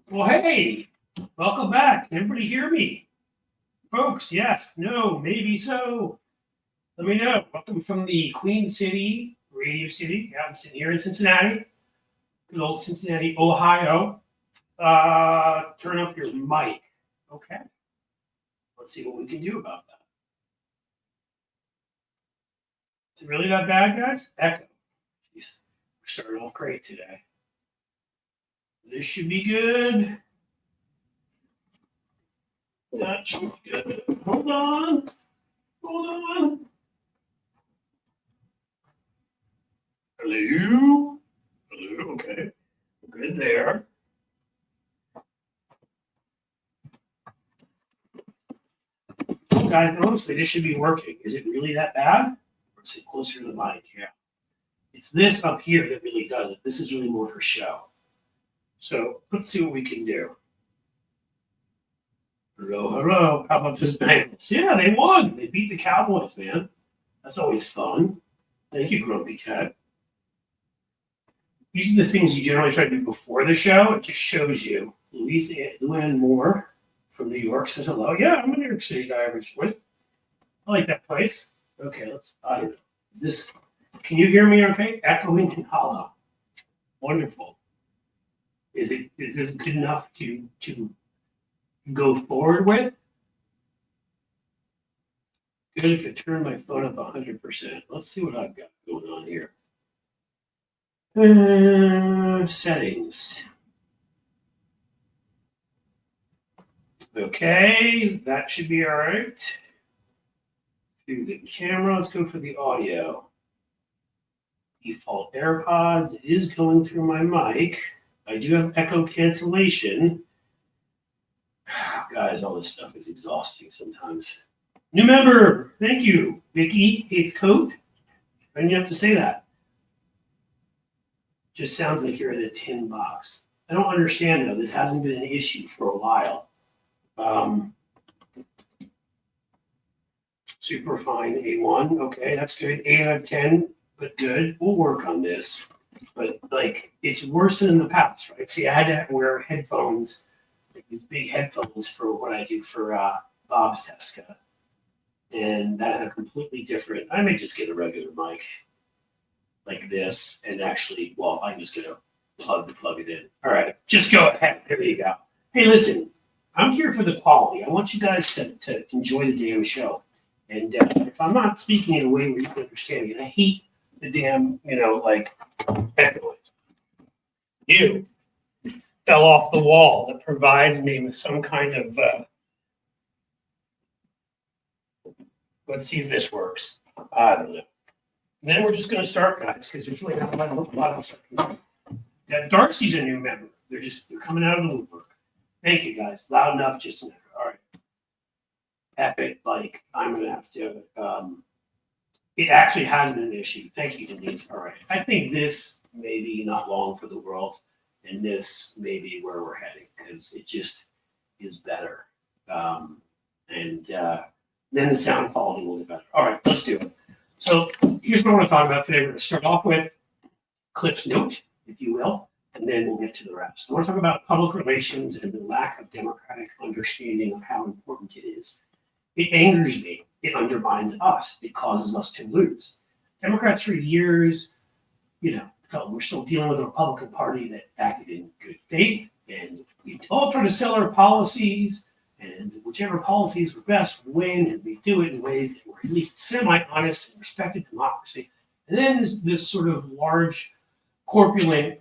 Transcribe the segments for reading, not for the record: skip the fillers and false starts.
Well, hey, welcome back. Can everybody hear me? Folks, yes, no, maybe so. Let me know. Welcome from the Queen City, Radio City. Yeah, I'm sitting here in Cincinnati, good old Cincinnati, Ohio. Turn up your mic. Okay, let's see what we can do about that. Is it really that bad, guys? Echo. Jeez, we're starting off great today. This should be good. That should be good. Hold on. Hold on. Hello? Hello? Okay. Good there. Guys, honestly, this should be working. Is it really that bad? Or is it closer to the mic? Yeah. It's this up here that really does it. This is really more for show. So let's see what we can do. Hello, hello. How about this Bengals? Yeah, they won. They beat the Cowboys, man. That's always fun. Thank you, Grumpy Cat. These are the things you generally try to do before the show. It just shows you. Luann Moore from New York says hello. Yeah, I'm a New York City guy originally. I like that place. Okay, I don't know. Can you hear me okay? Echoing and hollow. Wonderful. Is this good enough to go forward with? Good if I turn my phone up 100%. Let's see what I've got going on here. Settings. Okay, that should be all right. Do the camera. Let's go for the audio. Default AirPods is going through my mic. I do have echo cancellation. Guys, all this stuff is exhausting sometimes. New member, thank you, Vicky, 8th code. Why didn't you have to say that? Just sounds like you're in a tin box. I don't understand though. This hasn't been an issue for a while. Superfine A1. Okay, that's good. 8 out of 10, but good. We'll work on this. But like, it's worse than in the past, right? See, I had to wear headphones, like these big headphones for what I do for Bob Cesca. And that had a completely different, I may just get a regular mic like this and actually, well, I'm just going to plug it in. All right, just go ahead. There you go. Hey, listen, I'm here for the quality. I want you guys to enjoy the damn show. And if I'm not speaking in a way where you can understand me, and I hate the damn, echoing. You fell off the wall that provides me with some kind of, let's see if this works. I don't know. And then we're just going to start, guys, because there's really not a lot else I can do. Yeah, Darcy's a new member. They're coming out of the woodwork. Thank you, guys. Loud enough, just an echo. All right. Epic, I'm going to have to, it actually has been an issue. Thank you, Denise. All right. I think this may be not long for the world, and this may be where we're heading, because it just is better. Then the sound quality will be better. All right, let's do it. So here's what I want to talk about today. We're going to start off with Cliff's Note, if you will, and then we'll get to the rest. I want to talk about public relations and the lack of democratic understanding of how important it is. It angers me. It undermines us. It causes us to lose. Democrats for years, felt we're still dealing with a Republican Party that acted in good faith, and we all try to sell our policies, and whichever policies were best would win, and we do it in ways that were at least semi-honest and respected democracy. And then this sort of large, corpulent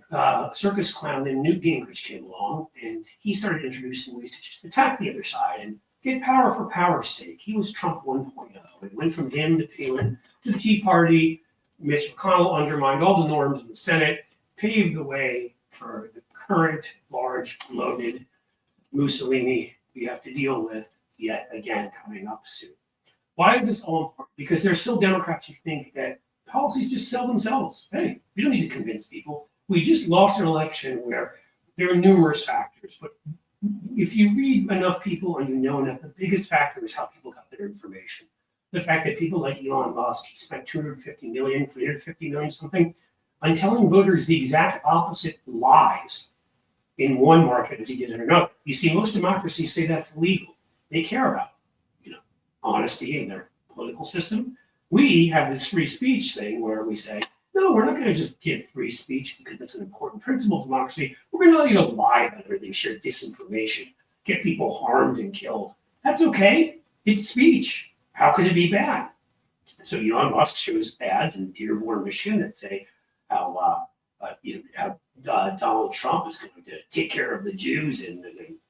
circus clown named Newt Gingrich came along, and he started introducing ways to just attack the other side and get power for power's sake. He was Trump 1.0. It went from him to Palin to the Tea Party. Mitch McConnell undermined all the norms in the Senate, paved the way for the current large, loaded Mussolini we have to deal with yet again coming up soon. Why is this all important? Because there's still Democrats who think that policies just sell themselves. Hey, we don't need to convince people. We just lost an election where there are numerous factors, but if you read enough people and you know enough, the biggest factor is how people got their information. The fact that people like Elon Musk, he spent 250 million, 350 million something, on telling voters the exact opposite lies in one market as he did in another. You see, most democracies say that's legal. They care about, honesty in their political system. We have this free speech thing where we say, no, we're not going to just give free speech because it's an important principle of democracy. We're going to let you lie about everything, share disinformation, get people harmed and killed. That's okay. It's speech. How could it be bad? So Elon Musk shows ads in Dearborn, Michigan that say how Donald Trump is going to take care of the Jews, and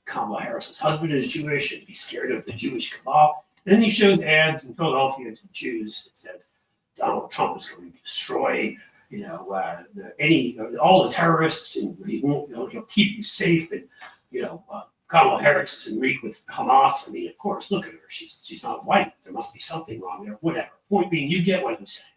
Kamala Harris's husband is Jewish and be scared of the Jewish cabal. And then he shows ads in Philadelphia to Jews that says Donald Trump is going to destroy, all the terrorists, and he'll keep you safe, and Kamala Harris is in league with Hamas. I mean, of course, look at her. She's not white. There must be something wrong there. Whatever. Point being, you get what I'm saying.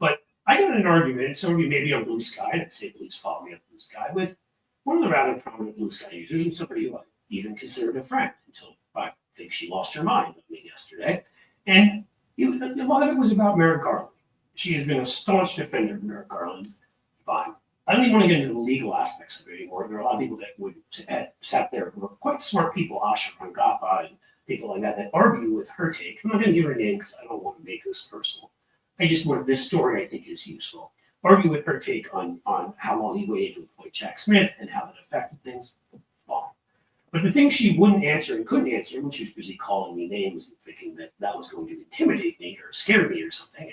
But I got in an argument, and some of you maybe on Blue Sky, and I'd say please follow me on Blue Sky, with one of the rather prominent Blue Sky users, and somebody who I even considered a friend until I think she lost her mind with me yesterday. And a lot of it was about Merrick Garland. She has been a staunch defender of Merrick Garland's. Fine. I don't even want to get into the legal aspects of it anymore. There are a lot of people that would have sat there who were quite smart people, Asha Rangappa and people like that argue with her take. I'm not going to give her name because I don't want to make this personal. I just want this story, I think, is useful. Argue with her take on how long he waited to appoint Jack Smith and how that affected things. Fine. But the thing she wouldn't answer and couldn't answer, when she was busy calling me names and thinking that was going to intimidate me or scare me or something,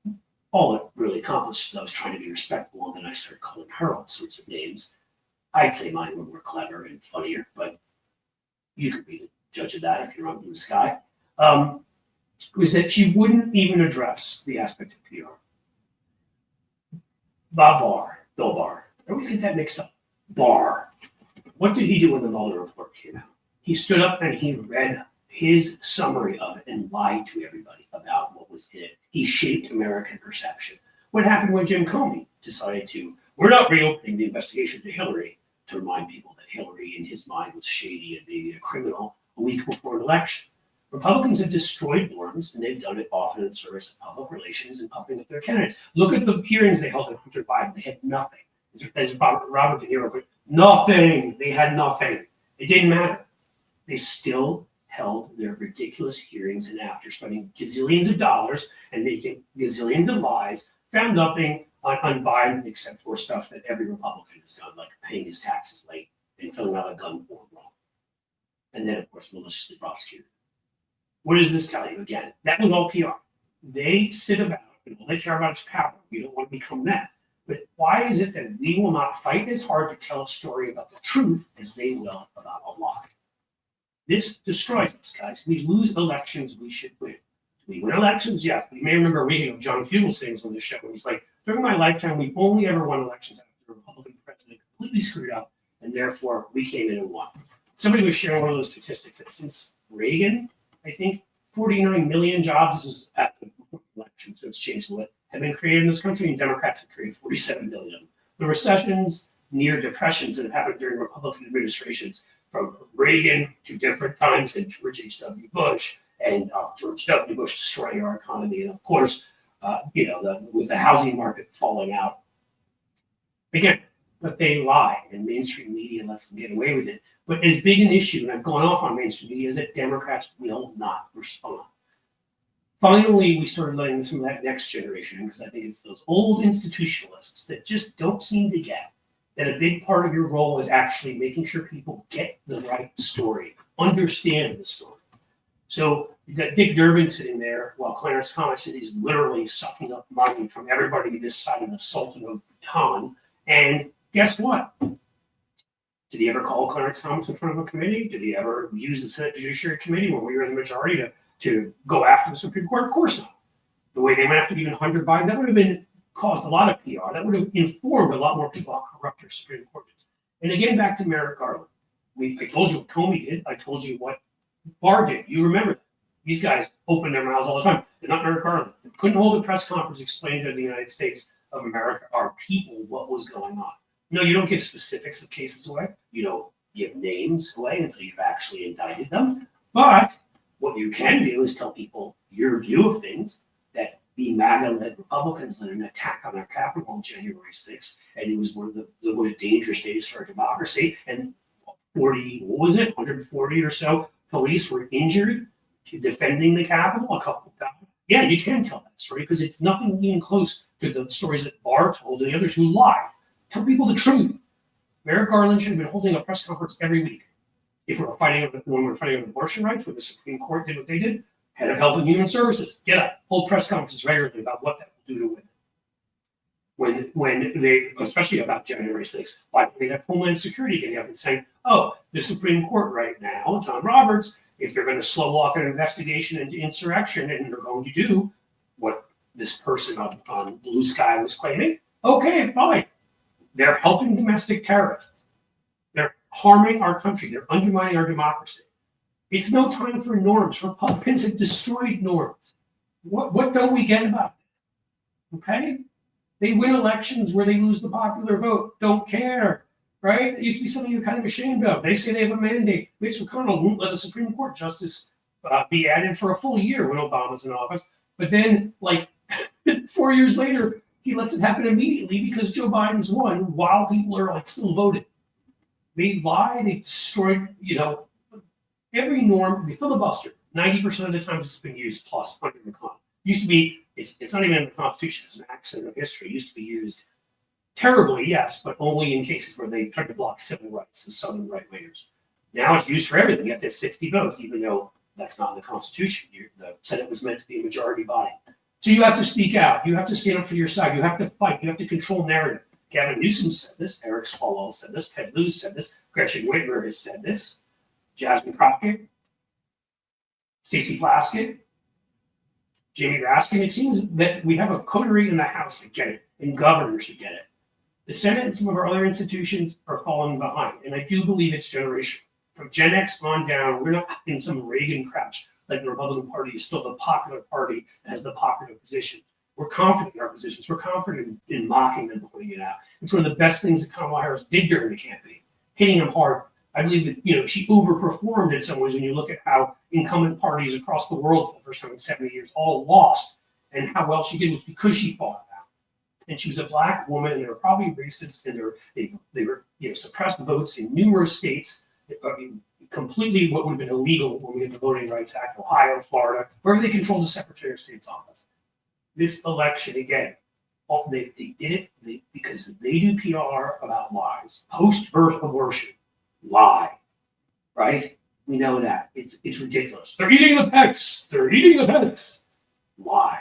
and all it really accomplished is I was trying to be respectful, and then I started calling her all sorts of names. I'd say mine were more clever and funnier, but you could be the judge of that if you're on Blue Sky. Was that she wouldn't even address the aspect of PR. Bill Barr. I always get that mixed up. Barr. What did he do when the Mueller report came out? He stood up and he read his summary of it and lied to everybody about what was in it. He shaped American perception. What happened when Jim Comey decided we're not reopening the investigation to Hillary, to remind people that Hillary, in his mind, was shady and maybe a criminal a week before an election? Republicans have destroyed norms, and they've done it often in service of public relations and pumping up their candidates. Look at the hearings they held on Hunter Biden. They had nothing. As Robert De Niro put, nothing. They had nothing. It didn't matter. They still held their ridiculous hearings, and after spending gazillions of dollars and making gazillions of lies, found nothing on Biden except for stuff that every Republican has done, like paying his taxes late and filling out a gun form wrong. And then, of course, maliciously prosecuted. What does this tell you? Again, that was all PR. They sit about, and all they care about is power. We don't want to become that. But why is it that we will not fight as hard to tell a story about the truth as they will about a lie? This destroys us, guys. We lose elections, we should win. We win elections, yes. But you may remember reading of John Fugel's things on the show, and he's like, during my lifetime, we've only ever won elections after a Republican president completely screwed up, and therefore we came in and won. Somebody was sharing one of those statistics that since Reagan, I think 49 million jobs is at the election, so it's changed a little, have been created in this country, and Democrats have created 47 million. The recessions, near depressions that have happened during Republican administrations, from Reagan to different times, and George H.W. Bush, and George W. Bush destroying our economy, and of course, with the housing market falling out. Again, but they lie, and mainstream media lets them get away with it. But as big an issue, and I've gone off on mainstream media, is that Democrats will not respond. Finally, we started letting some of that next generation in, because I think it's those old institutionalists that just don't seem to get that a big part of your role is actually making sure people get the right story, understand the story. So you've got Dick Durbin sitting there while Clarence Thomas is literally sucking up money from everybody this side of the Sultan of Bhutan. And guess what? Did he ever call Clarence Thomas in front of a committee? Did he ever use the Senate Judiciary Committee when we were in the majority to go after the Supreme Court? Of course not. The way they went after even Hunter Biden, that would have caused a lot of PR. That would have informed a lot more people how corrupt our Supreme Court is. And again, back to Merrick Garland. I told you what Comey did. I told you what Barr did. You remember that. These guys open their mouths all the time. They're not Merrick Garland. They couldn't hold a press conference explaining to the United States of America, our people, what was going on. No, you don't give specifics of cases away. You don't give names away until you've actually indicted them. But what you can do is tell people your view of things, that the MAGA-led Republicans led an attack on our Capitol on January 6th, and it was one of the most dangerous days for our democracy. And 140 or so police were injured defending the Capitol a couple of times. Yeah, you can tell that story because it's nothing even close to the stories that Barr told and the others who lied. Tell people the truth. Merrick Garland should have been holding a press conference every week. If we were fighting when we were fighting on abortion rights, when the Supreme Court did what they did, head of Health and Human Services, get up, hold press conferences regularly about what that will do to women. When they, especially about January 6th, why don't we have Homeland Security getting up and saying, oh, the Supreme Court right now, John Roberts, if they're going to slow walk an investigation into insurrection and they're going to do what this person on Blue Sky was claiming, okay, fine. They're helping domestic terrorists. They're harming our country. They're undermining our democracy. It's no time for norms. Republicans have destroyed norms. What don't we get about this? Okay? They win elections where they lose the popular vote. Don't care. Right? It used to be something you're kind of ashamed of. They say they have a mandate. Mitch McConnell won't let a Supreme Court justice be added for a full year when Obama's in office. But then, like 4 years later, he lets it happen immediately because Joe Biden's won while people are like still voting. They lie. They destroyed, every norm. They filibuster. 90% of the times it's been used plus under the con. Used to be. It's not even in the Constitution. It's an accident of history. It used to be used terribly, yes, but only in cases where they tried to block civil rights, the Southern right-wingers. Now it's used for everything. You have to have 60 votes, even though that's not in the Constitution. The Senate was meant to be a majority body. So you have to speak out. You have to stand up for your side. You have to fight. You have to control narrative. Gavin Newsom said this. Eric Swalwell said this. Ted Lieu said this. Gretchen Whitmer has said this. Jasmine Crockett. Stacey Plaskett. Jamie Raskin. It seems that we have a coterie in the House that get it, and governors that get it. The Senate and some of our other institutions are falling behind, and I do believe it's generational. From Gen X on down, we're not in some Reagan crouch like the Republican Party is still the popular party that has the popular position. We're confident in our positions. We're confident in mocking them, pointing it out. It's one of the best things that Kamala Harris did during the campaign, hitting them hard. I believe that she overperformed in some ways when you look at how incumbent parties across the world for the first time in 70 years all lost, and how well she did was because she fought back. And she was a black woman, and they were probably racist, and they were suppressed votes in numerous states. Completely what would have been illegal when we had the Voting Rights Act, Ohio, Florida, wherever they controlled the Secretary of State's office. This election, again, they did it because they do PR about lies. Post-birth abortion, lie, right? We know that. It's ridiculous. They're eating the pets. They're eating the pets. Lie.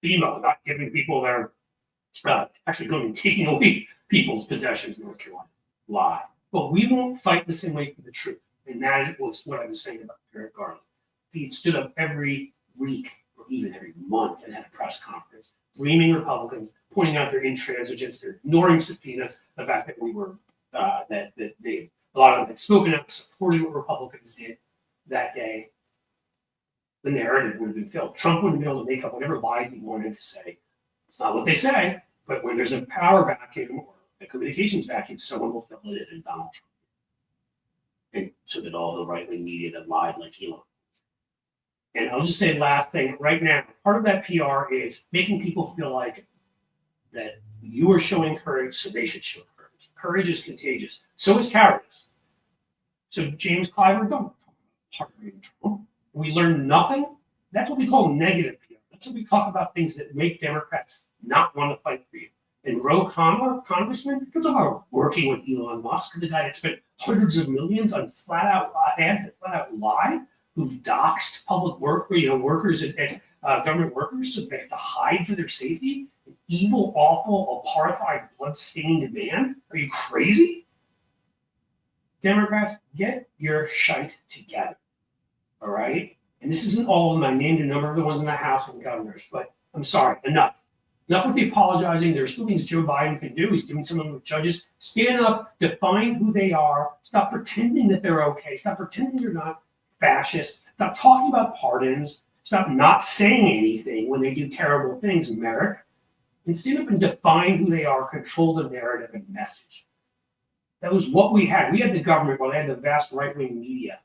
FEMA not giving people their, actually going and taking away people's possessions in North Carolina. Lie. But we won't fight the same way for the truth. And that was what I was saying about Merrick Garland. He stood up every week or even every month and had a press conference, blaming Republicans, pointing out their intransigence, their ignoring subpoenas, the fact that we were, that they, a lot of them had spoken out, supporting what Republicans did that day. The narrative would have been filled. Trump wouldn't be able to make up whatever lies he wanted to say. It's not what they say, but when there's a power vacuum or a communications vacuum, someone will fill it in Donald Trump. And so did all the right-wing media that lied like Elon. And I'll just say last thing right now, part of that PR is making people feel like that you are showing courage, so they should show courage. Courage is contagious. So is cowardice. So James Clyburn, don't talk about Trump. We learn nothing. That's what we call negative PR. That's what we talk about things that make Democrats not want to fight for you. And Ro Khanna, congressman, comes about working with Elon Musk, the guy that spent hundreds of millions on flat-out ads that flat-out lie, who've doxed public workers and government workers so they have to hide for their safety. An evil, awful, apartheid, blood-stained man. Are you crazy? Democrats, get your shite together. All right? And this isn't all of them. I named a number of the ones in the House and governors, but I'm sorry, enough. Enough with the apologizing. There are still things Joe Biden can do. He's doing some of them with judges. Stand up, define who they are. Stop pretending that they're okay. Stop pretending they're not fascist. Stop talking about pardons. Stop not saying anything when they do terrible things, Merrick. And stand up and define who they are, control the narrative and message. That was what we had. We had the government while they had the vast right-wing media.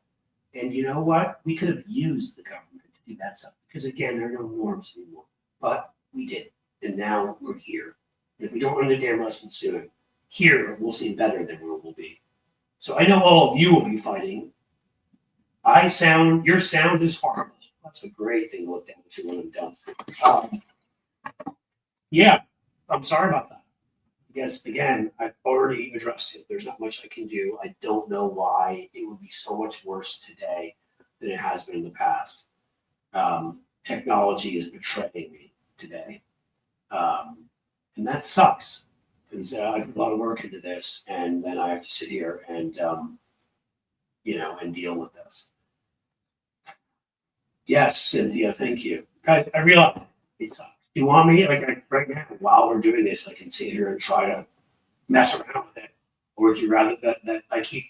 And you know what? We could have used the government to do that stuff. Because again, there are no norms anymore. But we did. And now we're here. And if we don't learn the damn lesson soon, here we'll seem better than where we'll be. So I know all of you will be fighting. Your sound is horrible. That's a great thing to look down to when I'm done. Yeah, I'm sorry about that. Yes, again, I've already addressed it. There's not much I can do. I don't know why it would be so much worse today than it has been in the past. Technology is betraying me today. And that sucks because I put a lot of work into this and then I have to sit here and, and deal with this. Yes, Cynthia, thank you. Guys, I realize it sucks. Do you want me, right now, while we're doing this, I can sit here and try to mess around with it? Or would you rather that I keep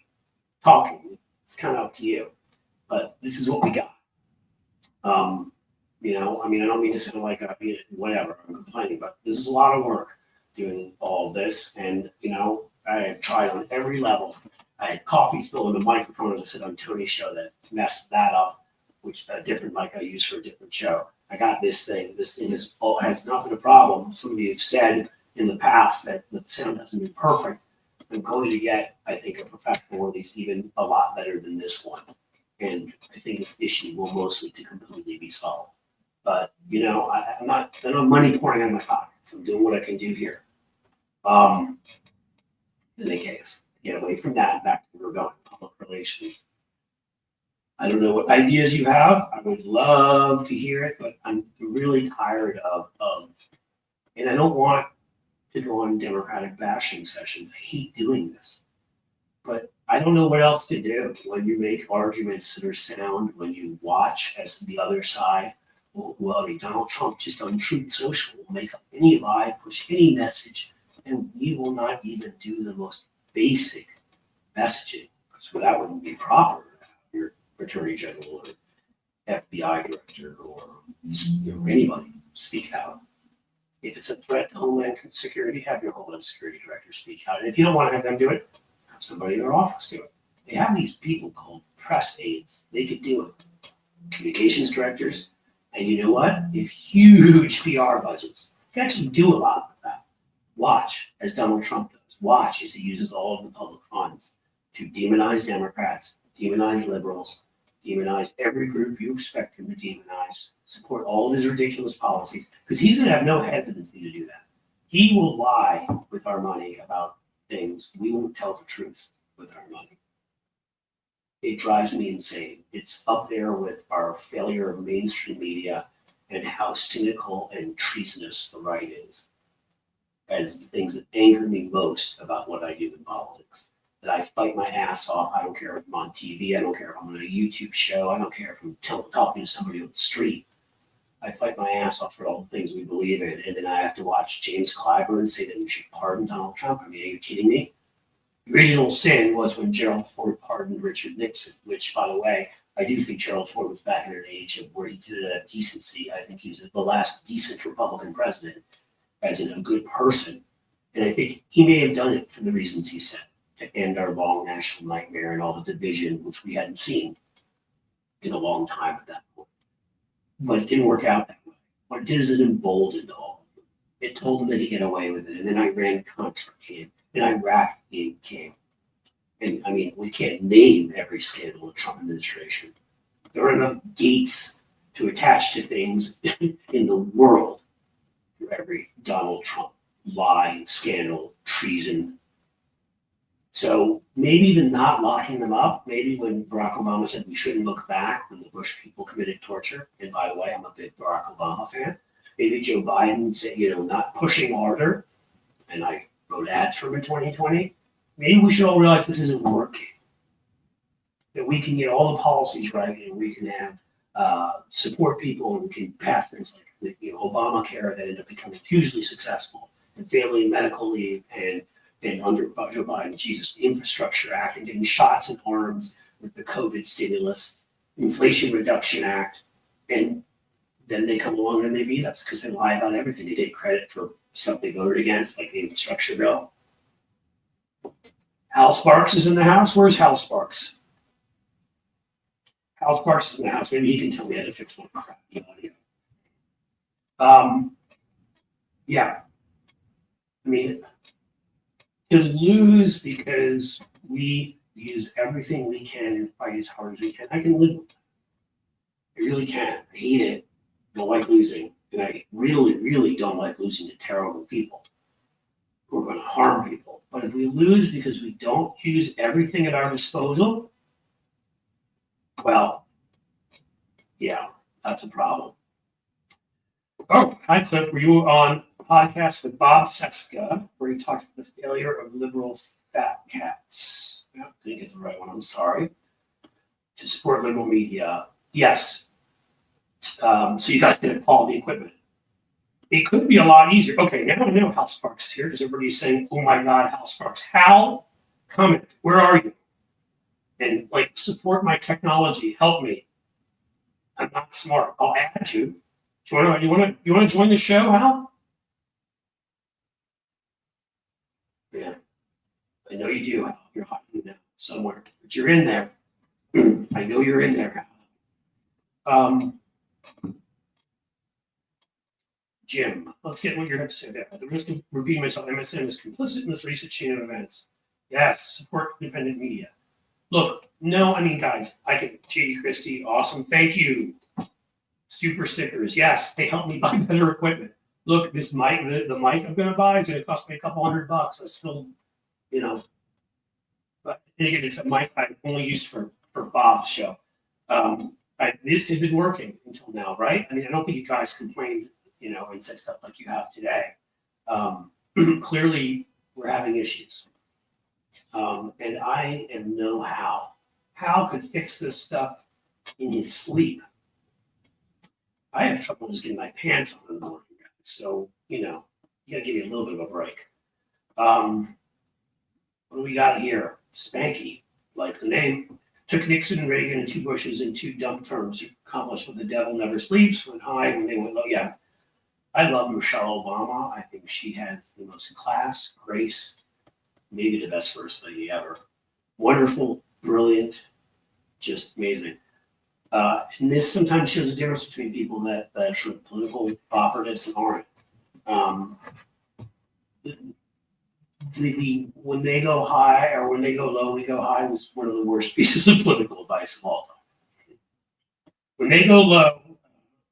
talking? It's kind of up to you. But this is what we got. I don't mean to sound like whatever, I'm complaining, but this is a lot of work doing all of this. And, I have tried on every level. I had coffee spilled in the microphone, as I said on Tony's show, that messed that up, which a different mic I use for a different show. I got this thing. This thing has not been a problem. Some of you have said in the past that the sound hasn't been perfect. I'm going to get, I think, a professional release even a lot better than this one. And I think this issue will mostly to completely be solved. But, I'm not money pouring out of my pockets. I'm doing what I can do here. In any case, get away from that, back to where we're going, public relations. I don't know what ideas you have. I would love to hear it, but I'm really tired of and I don't want to go on Democratic bashing sessions. I hate doing this. But I don't know what else to do when you make arguments that are sound, when you watch as the other side. Well, Donald Trump just on Truth Social will make up any lie, push any message, and we will not even do the most basic messaging. So that wouldn't be proper. Your Attorney General or FBI Director or anybody speak out. If it's a threat to Homeland Security, have your Homeland Security Director speak out. And if you don't want to have them do it, have somebody in their office do it. They have these people called press aides. They could do it. Communications directors. And you know what? They have huge PR budgets. You can actually do a lot with that. Watch, as Donald Trump does. Watch as he uses all of the public funds to demonize Democrats, demonize liberals, demonize every group you expect him to demonize, support all of his ridiculous policies, because he's going to have no hesitancy to do that. He will lie with our money about things. We won't tell the truth with our money. It drives me insane. It's up there with our failure of mainstream media and how cynical and treasonous the right is as the things that anger me most about what I do in politics. That I fight my ass off. I don't care if I'm on TV. I don't care if I'm on a YouTube show. I don't care if I'm talking to somebody on the street. I fight my ass off for all the things we believe in. And then I have to watch James Clyburn say that we should pardon Donald Trump. I mean, are you kidding me? The original sin was when Gerald Ford pardoned Richard Nixon, which, by the way, I do think Gerald Ford was back in an age of where he did it at decency. I think he's the last decent Republican president, as in a good person. And I think he may have done it for the reasons he said, to end our long national nightmare and all the division, which we hadn't seen in a long time at that point. But it didn't work out that way. What it did is it emboldened all of them. It told them they could get away with it. And then Iran-Contra came, and Iraq came. And I mean, we can't name every scandal of the Trump administration. There are enough gates to attach to things in the world for every Donald Trump lie, scandal, treason. So maybe the not locking them up, maybe when Barack Obama said we shouldn't look back when the Bush people committed torture, and by the way, I'm a big Barack Obama fan, maybe Joe Biden said, not pushing harder, and I wrote ads for him in 2020, maybe we should all realize this isn't working. That we can get all the policies right, and we can have support people, and we can pass things like Obamacare that ended up becoming hugely successful, and family and medical leave, and under Joe Biden, the Infrastructure Act, and getting shots in arms with the COVID stimulus, Inflation Reduction Act, and then they come along and they beat us because they lie about everything. They take credit for stuff they voted against, like the infrastructure bill. Hal Sparks is in the house. Where's Hal Sparks? Hal Sparks is in the house. Maybe he can tell me how to fix my crappy audio. Yeah. I mean, to lose because we use everything we can and fight as hard as we can, I can live with that. I really can. I hate it. Don't like losing. And I really, really don't like losing to terrible people who are going to harm people. But if we lose because we don't use everything at our disposal, well, yeah, that's a problem. Oh, hi, Cliff. Were you on a podcast with Bob Cesca where he talked about the failure of liberal fat cats? Yeah, didn't get the right one. I'm sorry. To support liberal media. Yes. So you guys did all the equipment. It could be a lot easier. Okay, now I know Hal Sparks is here because everybody's saying, "Oh my God, Hal Sparks! Hal, comment. Where are you? And like, support my technology. Help me. I'm not smart. I'll add you. Do you want to join the show, Hal? Yeah, I know you do, Hal. You're hiding now somewhere, but you're in there. I know you're in there, Hal. Jim, let's get what you have to say there. At the risk of repeating myself, MSM is complicit in this recent chain of events. Yes, support independent media. Look, no, I mean, guys, I can. JD Christie, awesome. Thank you. Super stickers. Yes, they help me buy better equipment. Look, this mic, the mic I'm going to buy is going to cost me a couple $100. I still, but again, it's a mic I only use for Bob's show. This has been working until now, right? I mean, I don't think you guys complained, and said stuff like you have today. Clearly, we're having issues. And I am no Hal. Hal could fix this stuff in his sleep. I have trouble just getting my pants on in the morning, guys. So, you got to give me a little bit of a break. What do we got here? Spanky, like the name. Took Nixon and Reagan and 2 Bushes in 2 dumb terms to accomplish what the devil never sleeps, went high when they went low. Yeah, I love Michelle Obama. I think she has the most class, grace, maybe the best first lady ever. Wonderful, brilliant, just amazing. And this sometimes shows the difference between people that are sort of political operatives and aren't. When they go high or when they go low, we go high was one of the worst pieces of political advice of all time. When they go low,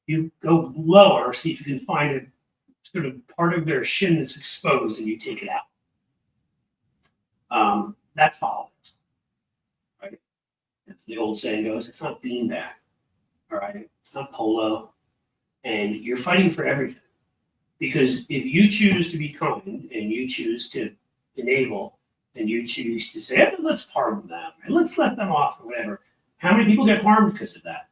you go lower, see if you can find a sort of part of their shin that's exposed and you take it out. That's politics, right? As the old saying goes, it's not beanbag, all right? It's not polo, and you're fighting for everything. Because if you choose to be kind and you choose to enable and you choose to say, let's pardon them and let's let them off or whatever, how many people get harmed because of that?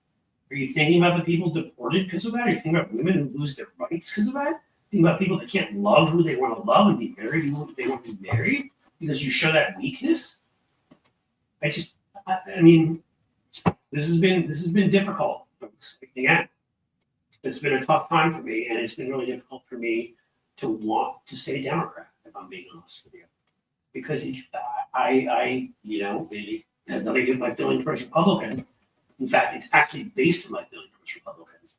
Are you thinking about the people deported because of that? Are you thinking about women who lose their rights because of that? Thinking about people that can't love who they want to love and be married who they want to be married because you show that weakness? I mean, this has been difficult, folks. Again, it's been a tough time for me, and it's been really difficult for me to want to stay a Democrat, if I'm being honest with you, because it has nothing to do with my feeling towards Republicans. In fact, it's actually based on my feeling towards Republicans,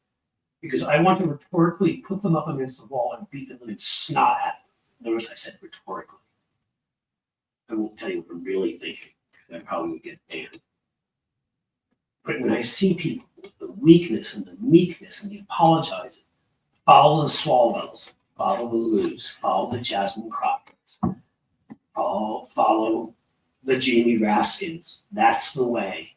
because I want to rhetorically put them up against the wall and beat them with snot at them. Notice I said rhetorically. I won't tell you what I'm really thinking, because I probably would get banned. But when I see people with the weakness and the meekness and the apologizing, follow the Swallows, follow the Lou's, follow the Jasmine Crockett's, follow the Jamie Raskins. That's the way.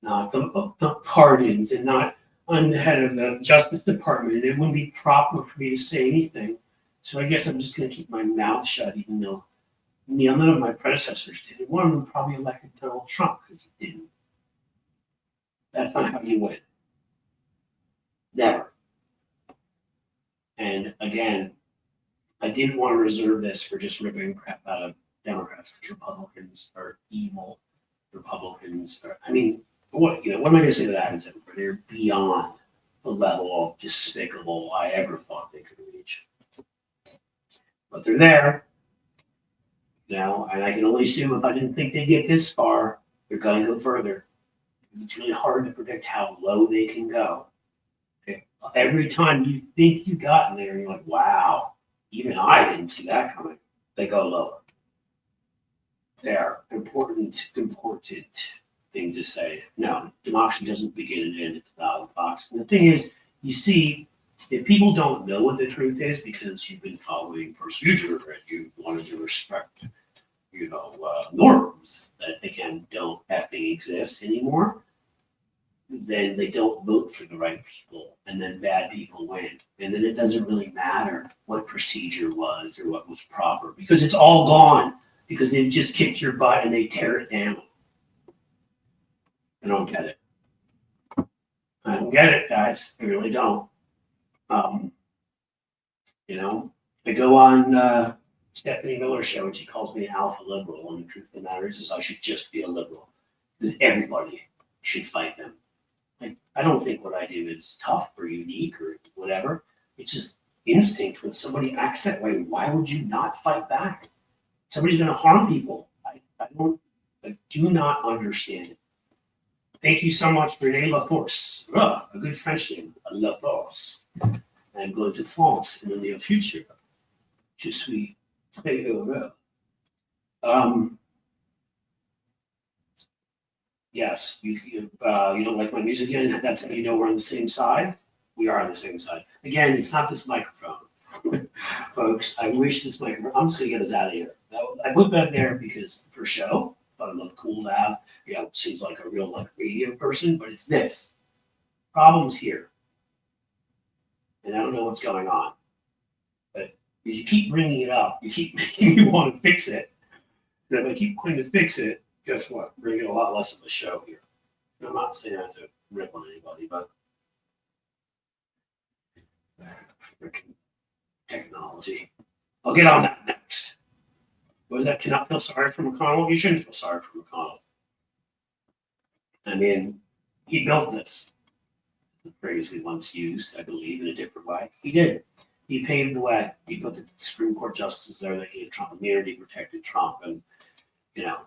Not the pardons and not I'm the head of the Justice Department. It wouldn't be proper for me to say anything. So I guess I'm just going to keep my mouth shut, even though none of my predecessors did. One of them probably elected Donald Trump because he didn't. That's not how you win. Never. And again, I didn't want to reserve this for just ripping crap out of Democrats because Republicans are evil. Republicans are, what am I going to say to that? They're beyond the level of despicable I ever thought they could reach. But they're there. And I can only assume if I didn't think they'd get this far, they're going to go further. It's really hard to predict how low they can go. Every time you think you got there, you're like, wow, even I didn't see that coming. They go lower. They're important thing to say. No, democracy doesn't begin and end at the ballot box. And the thing is, you see, if people don't know what the truth is because you've been following procedure and you wanted to respect, norms that again don't effing exist anymore, then they don't vote for the right people, and then bad people win. And then it doesn't really matter what procedure was or what was proper because it's all gone because they've just kicked your butt and they tear it down. I don't get it. I don't get it, guys. I really don't. Um, I go on Stephanie Miller's show and she calls me an alpha liberal, and the truth of the matter is I should just be a liberal because everybody should fight them. Like, I don't think what I do is tough or unique or whatever. It's just instinct. When somebody acts that way, why would you not fight back? Somebody's going to harm people. I do not understand it. Thank you so much, Renee Laforce. A good French name, Laforce. I'm going to France in the near future. Je suis très heureux. Yes, you don't like my music again? That's how you know we're on the same side? We are on the same side. Again, it's not this microphone. Folks, I wish this microphone, I'm just going to get us out of here. I put that there because for show, but it looked cool to have. It seems like a real radio person, but it's this. Problem's here. And I don't know what's going on. But if you keep bringing it up, you keep making me want to fix it. And if I keep going to fix it, guess what? We're going to get a lot less of a show here. And I'm not saying that to rip on anybody, but freaking technology. I'll get on that next. What was that? Cannot feel sorry for McConnell? You shouldn't feel sorry for McConnell. I mean, he built this. The phrase we once used, I believe, in a different way. He did. He paved the way. He put the Supreme Court justices there that gave Trump immunity, protected Trump, and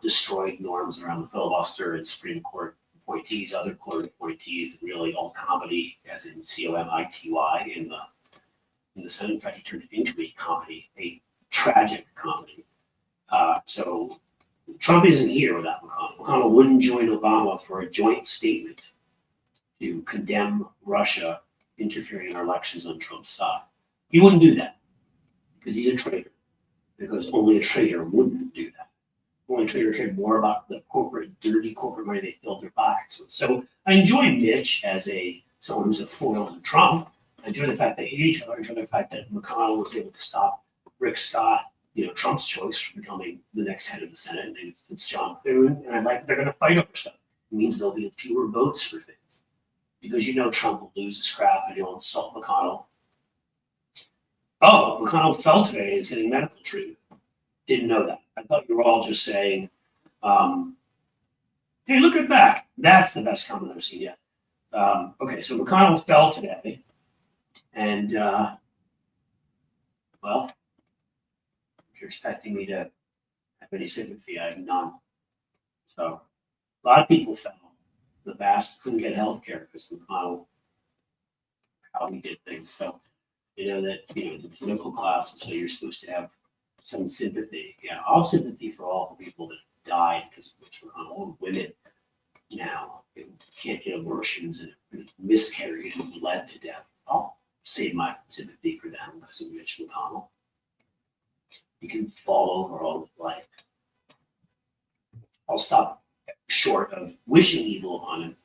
destroyed norms around the filibuster and Supreme Court appointees, other court appointees, and really all comedy, as in COMITY, in the Senate. In fact, he turned it into a comedy, a tragic comedy. So Trump isn't here without McConnell. McConnell wouldn't join Obama for a joint statement to condemn Russia interfering in our elections on Trump's side. He wouldn't do that because he's a traitor. Because only a traitor wouldn't do that. Only a traitor cared more about the dirty corporate money they filled their pockets with. So I enjoy Mitch as someone who's a foil to Trump. I enjoy the fact they hate each other. I enjoy the fact that McConnell was able to stop Rick Scott, Trump's choice from becoming the next head of the Senate. And it's John Thune. And I like they're going to fight over stuff. It means there'll be fewer votes for things. Because Trump will lose his crap and he'll insult McConnell. Oh, McConnell fell today and is getting medical treatment. Didn't know that. I thought you were all just saying, hey, look at that. That's the best comment I've seen yet. Okay, so McConnell fell today. And, well, if you're expecting me to have any sympathy, I have none. So a lot of people fell. The vast couldn't get health care because McConnell, how he did things. So, the political class, so you're supposed to have some sympathy. Yeah, all sympathy for all the people that died because of Mitch McConnell. Women now can't get abortions and miscarried and bled to death. I'll save my sympathy for them because of Mitch McConnell. He can fall over all his life. I'll stop short of wishing evil upon him.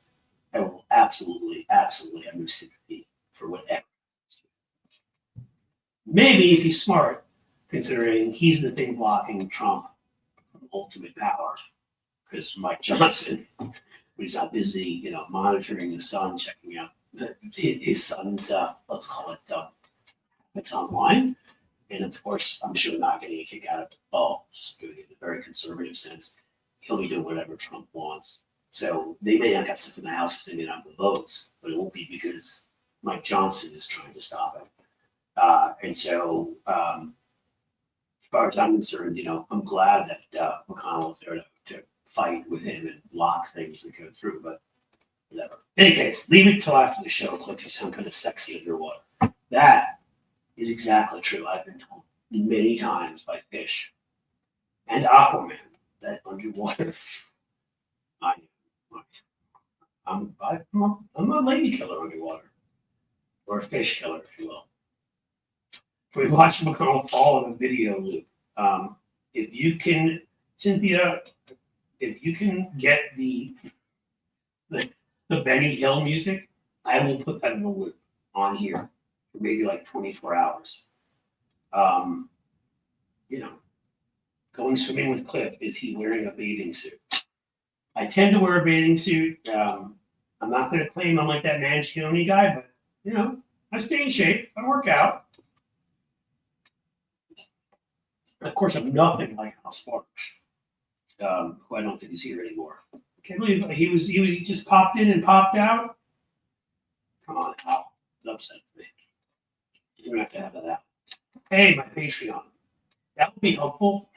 I will absolutely have no sympathy for whatever. Maybe if he's smart, considering he's the thing blocking Trump from ultimate power, because Mike Johnson, who's not busy, monitoring his son, checking out his son's, let's call it, it's online, and of course, I'm sure not getting a kick out of it, just doing it in a very conservative sense. He'll be doing whatever Trump wants. So they may not have stuff in the House because they may not have the votes, but it won't be because Mike Johnson is trying to stop it. And so, as far as I'm concerned, I'm glad that McConnell is there to fight with him and block things that go through. But whatever. In any case, leave it till after the show, Cliff. You sound kind of sexy underwater. That is exactly true. I've been told many times by fish and Aquaman that underwater, I'm a lady killer underwater, or a fish killer, if you will. We watched McConnell fall in a video loop. If you can, Cynthia, if you can get the Benny Hill music, I will put that in a loop on here for maybe like 24 hours. You know, going swimming with Cliff, is he wearing a bathing suit? I tend to wear a bathing suit. I'm not going to claim I'm like that Mangione guy, but you know, I stay in shape. I work out. Of course, I'm nothing like Al Sparks, who I don't think is here anymore. I can't believe he just popped in and popped out. Come on, Al. It upset me. You're going to have to have that out. Hey, my Patreon. That would be helpful.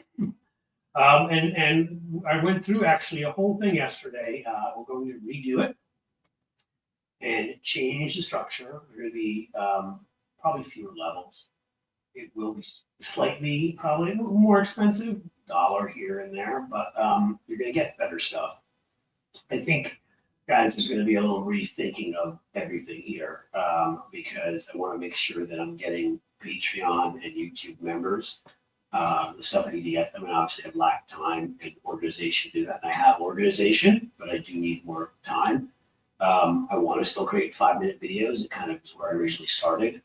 And I went through actually a whole thing yesterday. We're going to redo it and change the structure. There are going to be probably fewer levels. It will be slightly, probably a little more expensive, $1 here and there, but you're going to get better stuff. I think, guys, there's going to be a little rethinking of everything here because I want to make sure that I'm getting Patreon and YouTube members the stuff I need to get them. And obviously, I've lacked time and organization to do that. And I have organization, but I do need more time. I want to still create 5-minute videos. It kind of is where I originally started.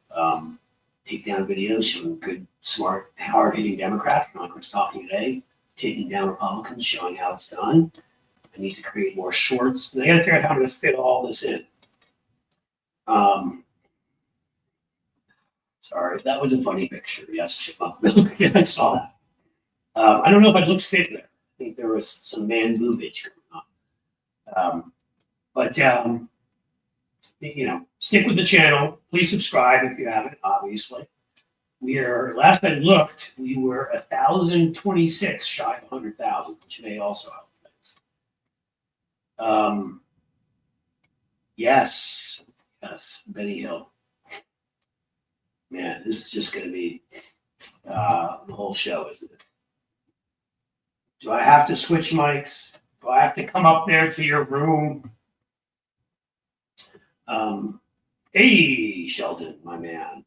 Takedown videos showing good, smart, hard-hitting Democrats, like we're talking today, taking down Republicans, showing how it's done. I need to create more shorts. And I got to figure out how to fit all this in. Sorry, that was a funny picture. Yes, chipmunk milk. Yeah, I saw that. I don't know if I looked fit there. I think there was some man boobage going on. But you know, stick with the channel. Please subscribe if you haven't, obviously. Last I looked, we were 1,026 shy of 100,000, which may also help things. Yes, Benny Hill. Man, this is just going to be the whole show, isn't it? Do I have to switch mics? Do I have to come up there to your room? Hey, Sheldon, my man.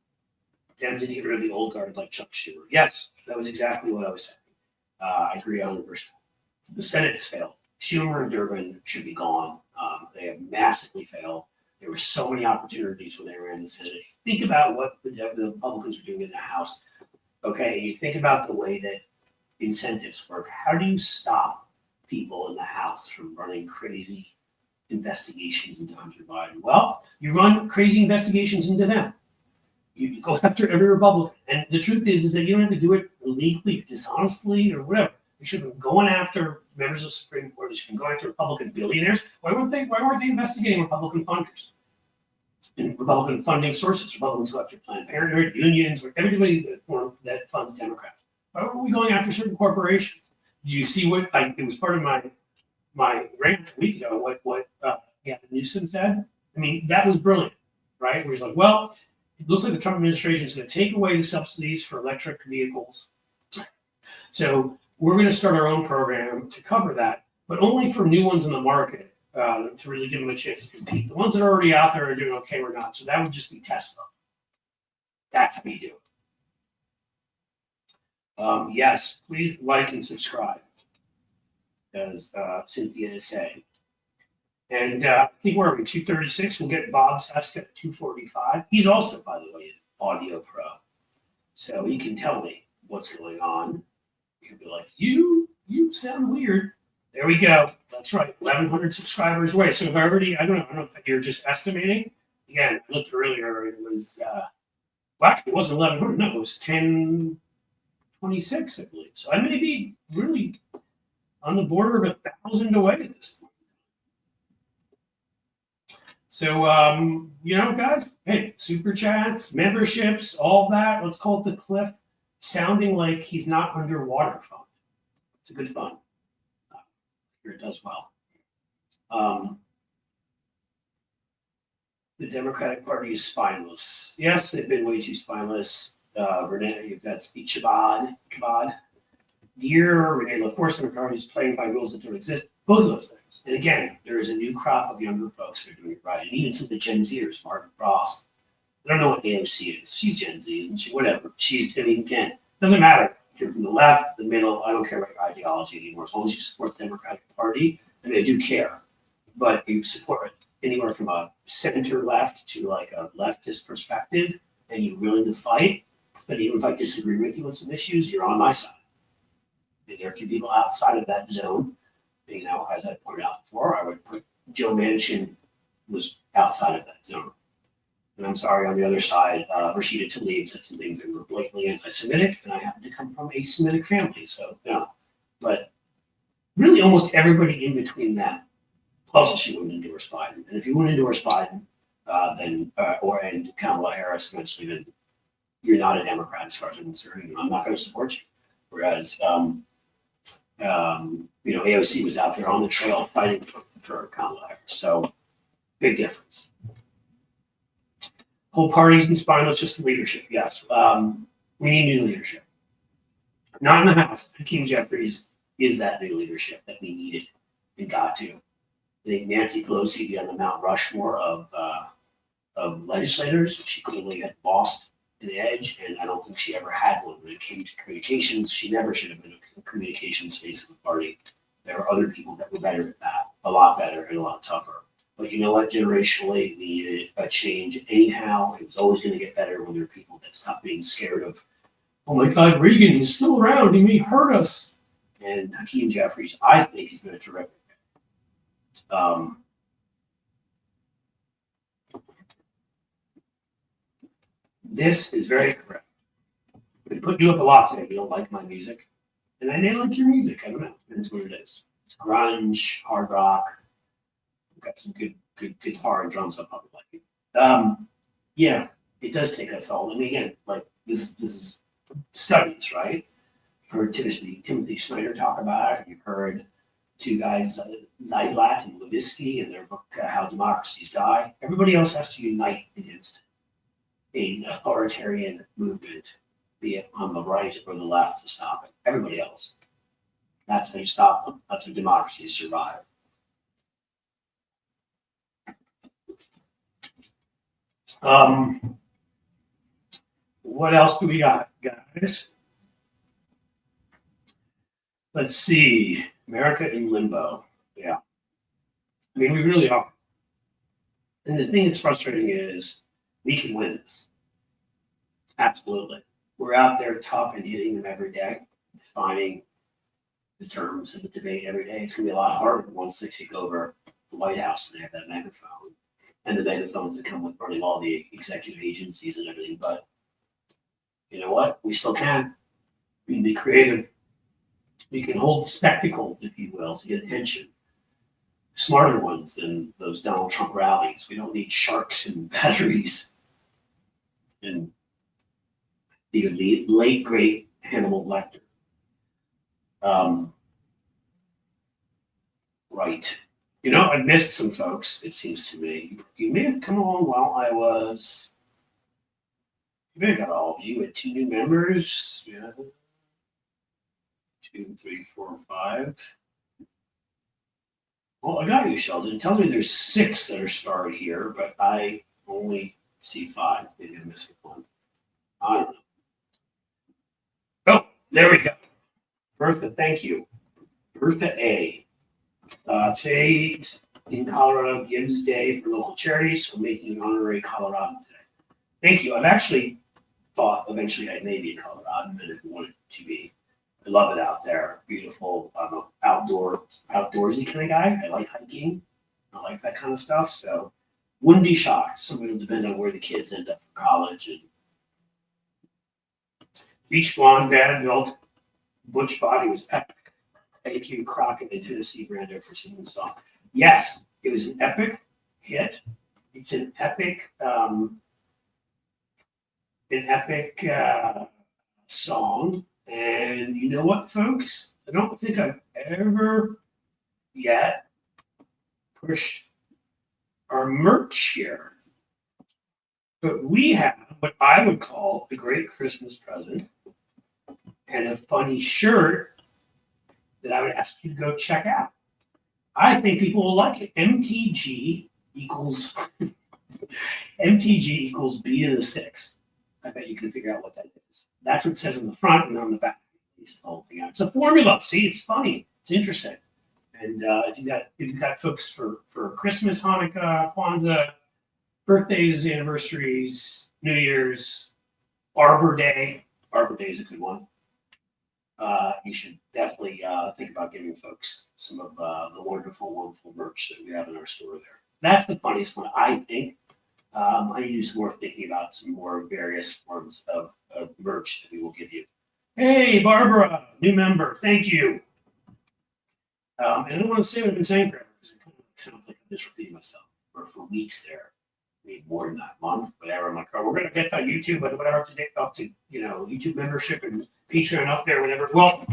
DEMS did get rid of the old guard like Chuck Schumer. Yes, that was exactly what I was saying. I agree 100%. The Senate's failed. Schumer and Durbin should be gone. They have massively failed. There were so many opportunities when they ran the Senate. Think about what the Republicans are doing in the House. Okay, you think about the way that incentives work. How do you stop people in the House from running crazy investigations into Hunter Biden? Well, you run crazy investigations into them. You go after every Republican. And the truth is that you don't have to do it illegally or dishonestly or whatever. You should have been going after members of the Supreme Court. You should have been going after Republican billionaires. Why weren't they investigating Republican funders? And Republican funding sources, Republicans who have to Planned Parenthood, unions, or everybody that funds Democrats. Why weren't we going after certain corporations? Do you see what it was part of my rant a week ago, what Gavin Newsom said? I mean, that was brilliant, right? Where he's like, well, it looks like the Trump administration is going to take away the subsidies for electric vehicles. So we're going to start our own program to cover that, but only for new ones in the market to really give them a chance to compete. The ones that are already out there are doing okay or not. So that would just be Tesla. That's how you do it. Yes, please like and subscribe, as Cynthia is saying. And I think we're at 236. We'll get Bob Cesca at 245. He's also, by the way, an audio pro. So he can tell me what's going on. He'll be like, you sound weird. There we go. That's right. 1,100 subscribers away. So if I don't know if you're just estimating. Again, I looked earlier. It was, actually, it wasn't 1,100. No, it was 1026, I believe. So I may be really on the border of 1,000 away at this point. So, guys, hey, super chats, memberships, all that. Let's call it the Cliff sounding like he's not underwater fun. It's a good fun. Here it does well. The Democratic Party is spineless. Yes, they've been way too spineless. Renee, that's the Chabad. Dear Renee LaForce and her party is playing by rules that don't exist. Both of those things. And again, there is a new crop of younger folks that are doing it right. And even some of the Gen Zers, Margaret Frost. I don't know what AOC is. She's Gen Z, isn't she? Whatever. Again, doesn't matter. If you're from the left, the middle, I don't care about your ideology anymore. As long as you support the Democratic Party, and they do care. But you support anywhere from a center left to like a leftist perspective, and you're willing to fight. But even if I disagree with you on some issues, you're on my side. And there are a few people outside of that zone. You know, as I pointed out before, I would put Joe Manchin was outside of that zone. And I'm sorry, on the other side, Rashida Tlaib said some things that were blatantly anti-Semitic, and I happen to come from a Semitic family, so no. But really, almost everybody in between that, plus she wouldn't endorse Biden. And if you wouldn't endorse Biden, and Kamala Harris eventually, then you're not a Democrat as far as I'm concerned. I'm not going to support you. Whereas, AOC was out there on the trail fighting for Kamala Harris. So, big difference. Whole parties and spineless, just the leadership. Yes, we need new leadership. Not in the House. Hakeem Jeffries is that new leadership that we needed and got to. I think Nancy Pelosi be on the Mount Rushmore of legislators. She clearly had lost an edge, and I don't think she ever had one when it came to communications. She never should have been a communications face of the party. There are other people that were better at that, a lot better and a lot tougher. But you know what? Generationally, needed a change anyhow. It was always going to get better when there are people that stop being scared of, oh my God, Reagan is still around. He may hurt us. And Hakeem Jeffries, I think, has been a terrific. This is very correct. I've been putting you up a lot today. You don't like my music. And I may like your music. I don't know. That's what it is. It's grunge, hard rock. Got some good guitar and drums I probably like it. Yeah, it does take us all. I mean, again, like this is studies, right? You've heard Timothy Snyder talk about it. You've heard two guys, Zeitblatt and Levitsky, in their book How Democracies Die. Everybody else has to unite against an authoritarian movement, be it on the right or the left, to stop it. Everybody else. That's how you stop them. That's how democracies survive. What else do we got, guys? Let's see. America in limbo. Yeah. I mean, we really are. And the thing that's frustrating is we can win this. Absolutely. We're out there tough and hitting them every day, defining the terms of the debate every day. It's going to be a lot harder once they take over the White House and they have that megaphone. And the megaphones that come with running all the executive agencies and everything. But you know what? We still can. We can be creative. We can hold spectacles, if you will, to get attention. Smarter ones than those Donald Trump rallies. We don't need sharks and batteries. And the late, great Hannibal Lecter. Right. You know, I missed some folks, it seems to me. You may have come along while I was. You may have got all of you. Had 2 new members. Yeah. 2, 3, 4, 5. Well, I got you, Sheldon. It tells me there's 6 that are starred here, but I only see 5. Maybe I'm missing 1. I don't know. Oh, there we go. Bertha, thank you. Bertha A. Today in Colorado Gives Day for local charities, so making an honorary Colorado today. Thank you. I've actually thought eventually I may be in Colorado, and if you wanted to be. I love it out there. Beautiful, outdoorsy kind of guy. I like hiking. I like that kind of stuff. So wouldn't be shocked. Some of it will depend on where the kids end up for college. And Beach Blonde, Bad Adult, Butch Body was epic. Thank you, Crockett and Tennessee Brander, for singing the song. Yes, it was an epic hit. It's an epic song. And you know what, folks? I don't think I've ever yet pushed our merch here. But we have what I would call a great Christmas present and a funny shirt that I would ask you to go check out. I think people will like it. MTG equals B to the sixth. I bet you can figure out what that is. That's what it says on the front and on the back. It's the whole thing out. It's a formula. See, it's funny. It's interesting. And if you got folks for Christmas, Hanukkah, Kwanzaa, birthdays, anniversaries, New Year's, Arbor Day. Arbor Day is a good one. You should definitely think about giving folks some of the wonderful merch that we have in our store there. That's the funniest one, I think. I need to do some more thinking about some more various forms of merch that we will give you. Hey, Barbara, new member, thank you. And I don't want to say what I've been saying forever because it kind of sounds like I'm just repeating myself. Or for weeks there, maybe more than that, month, whatever. I'm like, oh, we're going to get to YouTube, but whatever up to YouTube membership and Patreon up there, whatever. Well,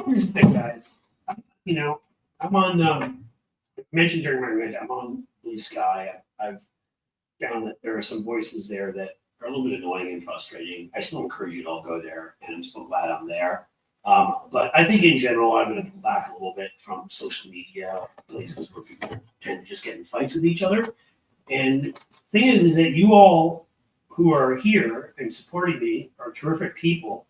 here's the thing, guys. I'm on. I mentioned during my rant, I'm on Blue Sky. I've found that there are some voices there that are a little bit annoying and frustrating. I still encourage you to all go there, and I'm so glad I'm there. But I think in general, I'm going to pull back a little bit from social media, places where people tend to just get in fights with each other. And the thing is that you all who are here and supporting me are terrific people.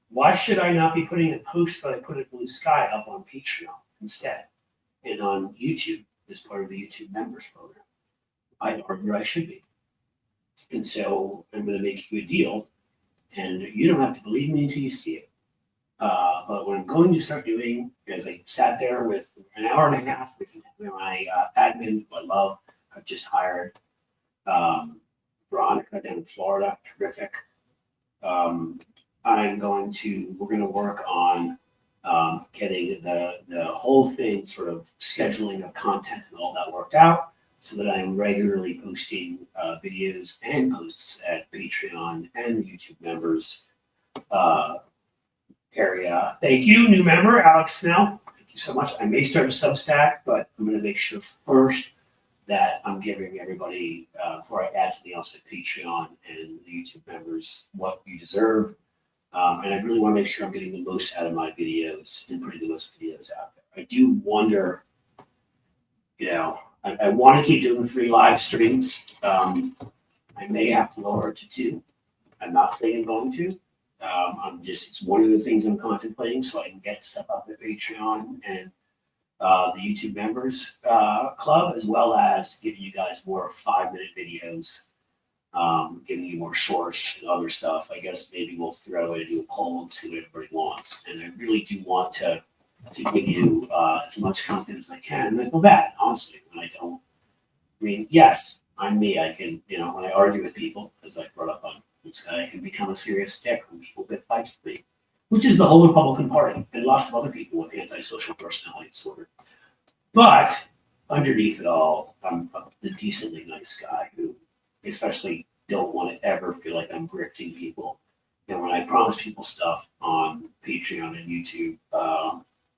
Why should I not be putting a post that I put at Blue Sky up on Patreon instead and on YouTube as part of the YouTube members program? I'd argue I should be. And so I'm going to make you a deal, and you don't have to believe me until you see it. But what I'm going to start doing is I sat there with an hour and a half with my admin, who I love. I've just hired Veronica down in Florida, terrific. We're going to work on getting the whole thing, sort of scheduling of content and all that worked out, so that I'm regularly posting videos and posts at Patreon and YouTube members area. Thank you, new member, Alex Snell. Thank you so much. I may start a Substack, but I'm going to make sure first that I'm giving everybody, before I add something else at Patreon and the YouTube members, what you deserve. And I really want to make sure I'm getting the most out of my videos and putting the most videos out there. I do wonder, I want to keep doing 3 live streams. I may have to lower it to 2. I'm not saying I'm going to. It's one of the things I'm contemplating so I can get stuff up at Patreon and the YouTube members club, as well as giving you guys more 5-minute videos, giving you more shorts and other stuff. I guess maybe we'll figure out a way to do a poll and see what everybody wants. And I really do want to give you as much content as I can. And I feel bad, honestly, when I don't. I mean, yes, I'm me. I can, when I argue with people, as I brought up on I can become a serious dick when people get fights with me, which is the whole Republican Party and lots of other people with antisocial personality disorder. But underneath it all, I'm a decently nice guy who especially don't want to ever feel like I'm grifting people. And when I promise people stuff on Patreon and YouTube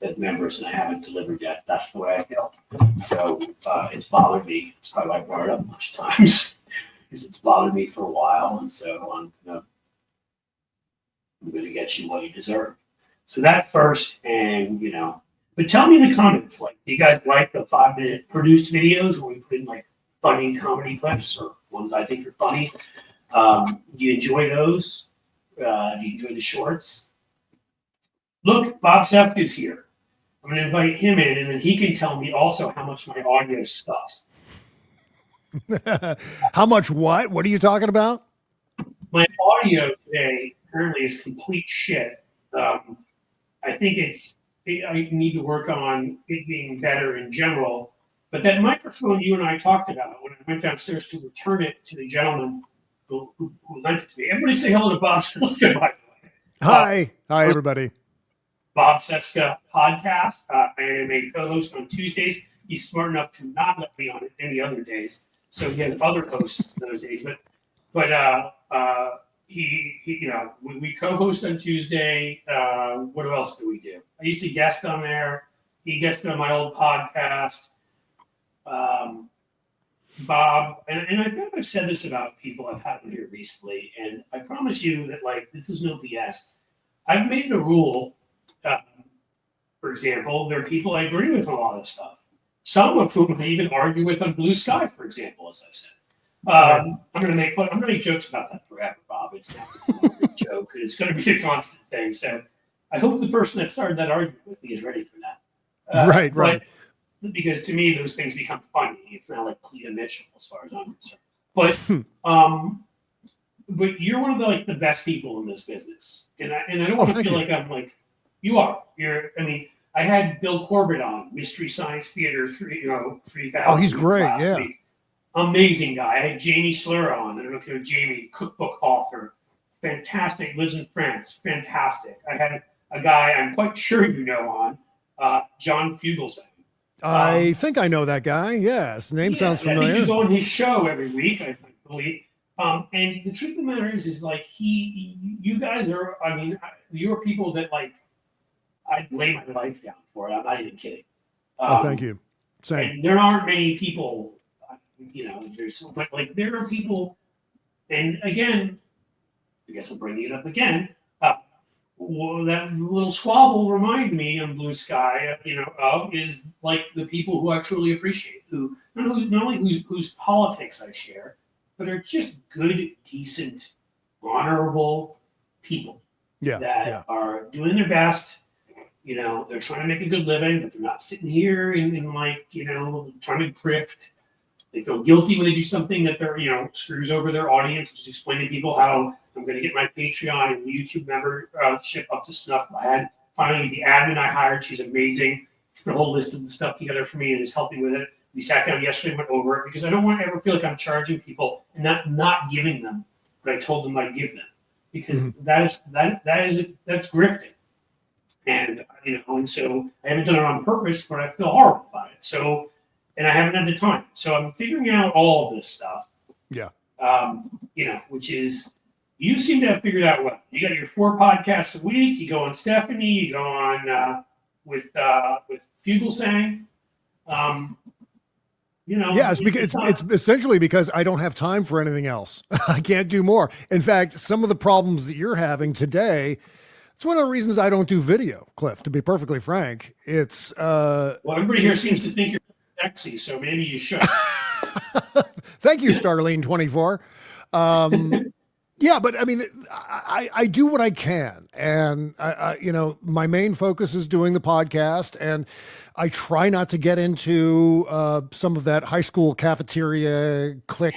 as members and I haven't delivered yet, that's the way I feel. So it's bothered me. It's probably why I brought it up much times. Because it's bothered me for a while, and so I'm going to get you what you deserve. So that first, and but tell me in the comments, like, do you guys like the 5-minute produced videos where we put in like funny comedy clips or ones I think are funny? Do you enjoy those? Do you enjoy the shorts? Look, Bob Cesca is here. I'm going to invite him in, and then he can tell me also how much my audio sucks. How much what? What are you talking about? My audio today apparently is complete shit. I think I need to work on it being better in general. But that microphone you and I talked about when I went downstairs to return it to the gentleman who lent it to me. Everybody say hello to Bob Cesca, by the way. Hi. Hi, everybody. Bob Cesca podcast. I am a co-host on Tuesdays. He's smart enough to not let me on it any other days. So he has other hosts those days, but we co-host on Tuesday. What else do we do? I used to guest on there. He guested on my old podcast. Bob, and I think I've said this about people I've had here recently, and I promise you that like this is no BS. I've made it a rule. For example, there are people I agree with on a lot of stuff. Some of whom I even argue with on Blue Sky, for example, as I've said. I'm going to make jokes about that forever, Bob. It's not a joke. It's going to be a constant thing. So I hope the person that started that argument with me is ready for that. Right. Because to me, those things become funny. It's not like Cleta Mitchell, as far as I'm concerned. But you're one of the best people in this business, and I don't want to feel like I'm like you are. I had Bill Corbett on Mystery Science Theater 3000. Oh, he's great. Yeah. Week. Amazing guy. I had Jamie Slur on. I don't know if you know Jamie, cookbook author. Fantastic. Lives in France. Fantastic. I had a guy I'm quite sure you know on, John Fugelsang. I think I know that guy. Yes. Name sounds familiar. I think you go on his show every week, I believe. And the truth of the matter is like you guys are, you're people that like, I'd lay my life down for it. I'm not even kidding. Thank you. Same. And there aren't many people, but like there are people, and again, I guess I'm bringing it up again. That little squabble reminded me on Blue Sky, is like the people who I truly appreciate, who not only whose politics I share, but are just good, decent, honorable people that are doing their best. They're trying to make a good living, but they're not sitting here and trying to grift. They feel guilty when they do something that they're, screws over their audience. Just explain to people how I'm going to get my Patreon and YouTube membership up to snuff. I had finally the admin I hired. She's amazing. She put a whole list of the stuff together for me and is helping with it. We sat down yesterday and went over it because I don't want to ever feel like I'm charging people and not giving them what I told them I'd give them, because that's grifting. And and so I haven't done it on purpose, but I feel horrible about it. So, and I haven't had the time. So I'm figuring out all of this stuff. Yeah. Which is, you seem to have figured out well. You got your 4 podcasts a week. You go on Stephanie. You go on with Fugelsang. It's essentially because I don't have time for anything else. I can't do more. In fact, some of the problems that you're having today, it's one of the reasons I don't do video, Cliff, to be perfectly frank. It's everybody here seems to think you're sexy, so maybe you should. Thank you, Starlene24. Yeah, but I do what I can, and my main focus is doing the podcast, and I try not to get into some of that high school cafeteria clique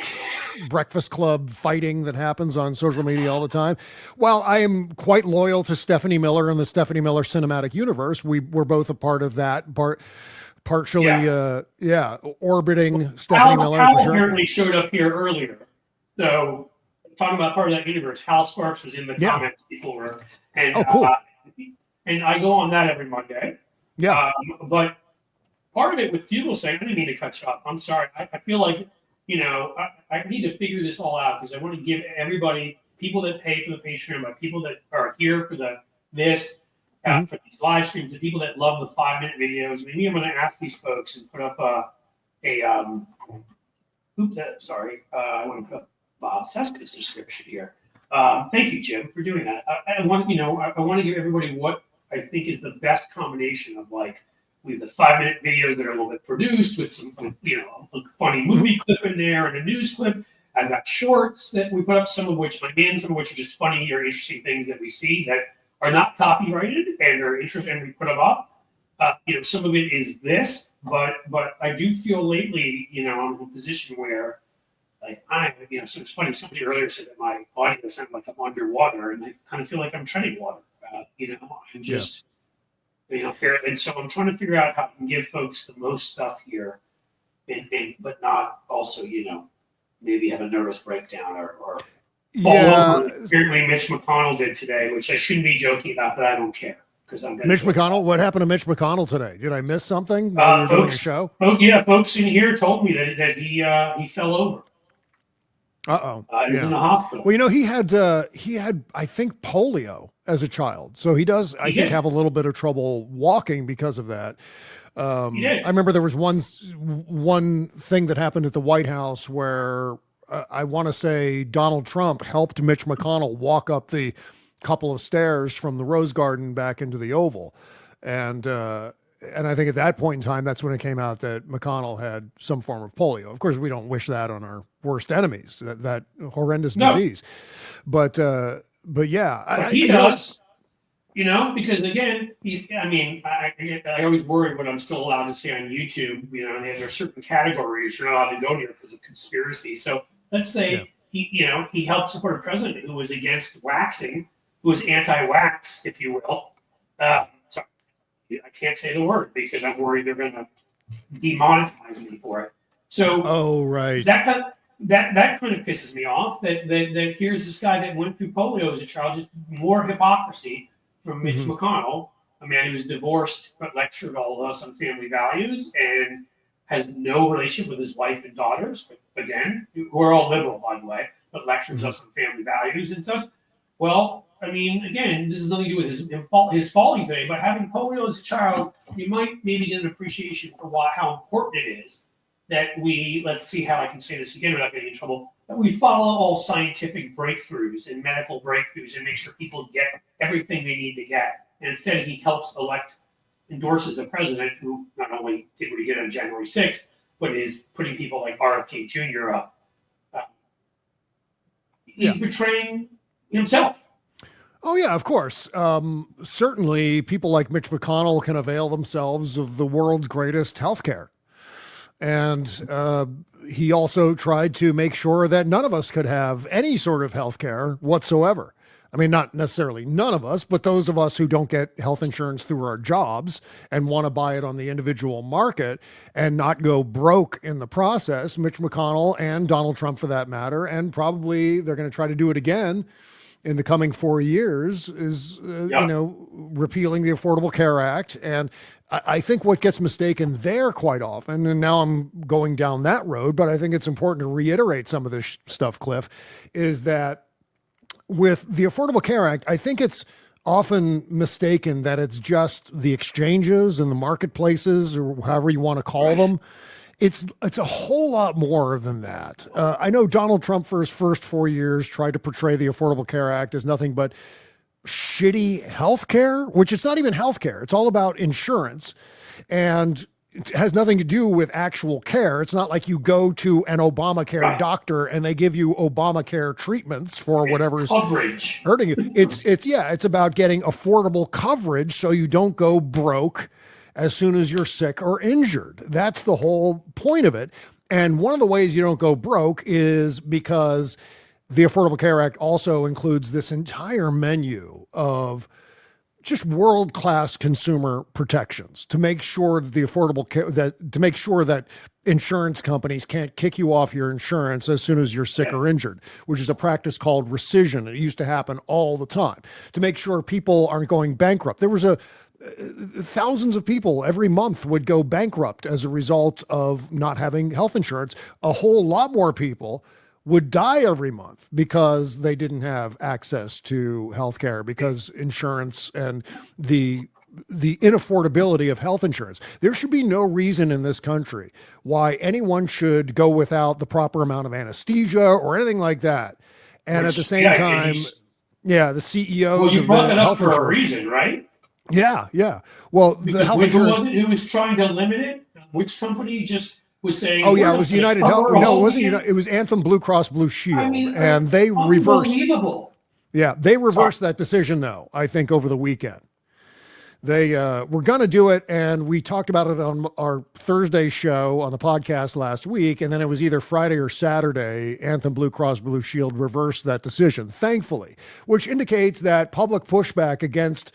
breakfast club fighting that happens on social media all the time. While I am quite loyal to Stephanie Miller and the Stephanie Miller cinematic universe, we're both a part of that. Partially, orbiting Stephanie Miller. Hal for sure. Apparently showed up here earlier, so. Talking about part of that universe, Hal Sparks was in the comments before, and cool. And I go on that every Monday. Yeah, but part of it with Fugelsang, I didn't mean to cut you off. I'm sorry. I feel like I need to figure this all out because I want to give everybody, people that pay for the Patreon, but people that are here for for these live streams, the people that love the 5-minute videos. Maybe I'm going to ask these folks and put up I want to put up Bob Cesca's description here. Thank you, Jim, for doing that. I want to give everybody what I think is the best combination of we have the 5-minute videos that are a little bit produced with some a funny movie clip in there and a news clip. I've got shorts that we put up, some of which are just funny or interesting things that we see that are not copyrighted and are interesting, and we put them up. Some of it is this, but I do feel lately, I'm in a position where so it's funny. Somebody earlier said that my audio sounded like I'm underwater, and I kind of feel like I'm treading water. I'm just, here, and so I'm trying to figure out how I can give folks the most stuff here, but not also, maybe have a nervous breakdown or fall over. Apparently, Mitch McConnell did today, which I shouldn't be joking about, but I don't care because I'm Mitch McConnell. What happened to Mitch McConnell today? Did I miss something while you were doing a show? Folks in here told me that he fell over. Uh-oh. He was in the Yeah. hospital. Well, he had, I think, polio as a child. So he does, I He think, did. have a little bit of trouble walking because of that. He did. I remember there was one thing that happened at the White House where I want to say Donald Trump helped Mitch McConnell walk up the couple of stairs from the Rose Garden back into the Oval, and I think at that point in time, that's when it came out that McConnell had some form of polio. Of course, we don't wish that on our worst enemies, that horrendous disease. But yeah, But he does, because again, I always worry when I'm still allowed to say on YouTube, and there's certain categories you're not allowed to go near because of conspiracy. So let's say he helped support a president who was against waxing, who was anti-wax, if you will. Sorry, I can't say the word because I'm worried they're going to demonetize me for it. So, right. That kind of pisses me off. That here's this guy that went through polio as a child, just more hypocrisy from Mitch McConnell, a man who was divorced but lectured all of us on family values and has no relationship with his wife and daughters. But again, who are all liberal, by the way, but lectures us on family values and such. Well, again, this has nothing to do with his falling today, but having polio as a child, you might maybe get an appreciation for how important it is that let's see how I can say this again without getting in trouble, that we follow all scientific breakthroughs and medical breakthroughs and make sure people get everything they need to get. And instead, he helps endorses a president who not only did what he did on January 6th, but is putting people like RFK Jr. up. He's betraying himself. Oh, yeah, of course. Certainly, people like Mitch McConnell can avail themselves of the world's greatest healthcare. And he also tried to make sure that none of us could have any sort of healthcare whatsoever. I mean, not necessarily none of us, but those of us who don't get health insurance through our jobs and want to buy it on the individual market and not go broke in the process. Mitch McConnell and Donald Trump, for that matter, and probably they're going to try to do it again in the coming 4 years, is repealing the Affordable Care Act. And I think what gets mistaken there quite often, and now I'm going down that road, but I think it's important to reiterate some of this stuff, Cliff, is that with the Affordable Care Act, I think it's often mistaken that it's just the exchanges and the marketplaces, or however you want to call them. It's a whole lot more than that. I know Donald Trump for his first 4 years tried to portray the Affordable Care Act as nothing but shitty healthcare, which it's not even healthcare. It's all about insurance, and it has nothing to do with actual care. It's not like you go to an Obamacare doctor and they give you Obamacare treatments for whatever's coverage hurting you. It's about getting affordable coverage so you don't go broke as soon as you're sick or injured. That's the whole point of it. And one of the ways you don't go broke is because the Affordable Care Act also includes this entire menu of just world-class consumer protections to make sure that insurance companies can't kick you off your insurance as soon as you're sick or injured, which is a practice called rescission. It used to happen all the time to make sure people aren't going bankrupt. There was thousands of people every month would go bankrupt as a result of not having health insurance. A whole lot more people would die every month because they didn't have access to healthcare, because insurance and the inaffordability of health insurance. There should be no reason in this country why anyone should go without the proper amount of anesthesia or anything like that. And at the same time, the CEOs well, you of brought the that up health for insurance, a reason, right? Yeah. Well, the health insurance. Who was trying to limit it? Which company just was saying? Oh yeah, it was United Health. No, it wasn't United. It was Anthem Blue Cross Blue Shield, and they reversed. Unbelievable. Yeah, they reversed that decision though. I think over the weekend, they were going to do it, and we talked about it on our Thursday show on the podcast last week, and then it was either Friday or Saturday. Anthem Blue Cross Blue Shield reversed that decision, thankfully, which indicates that public pushback against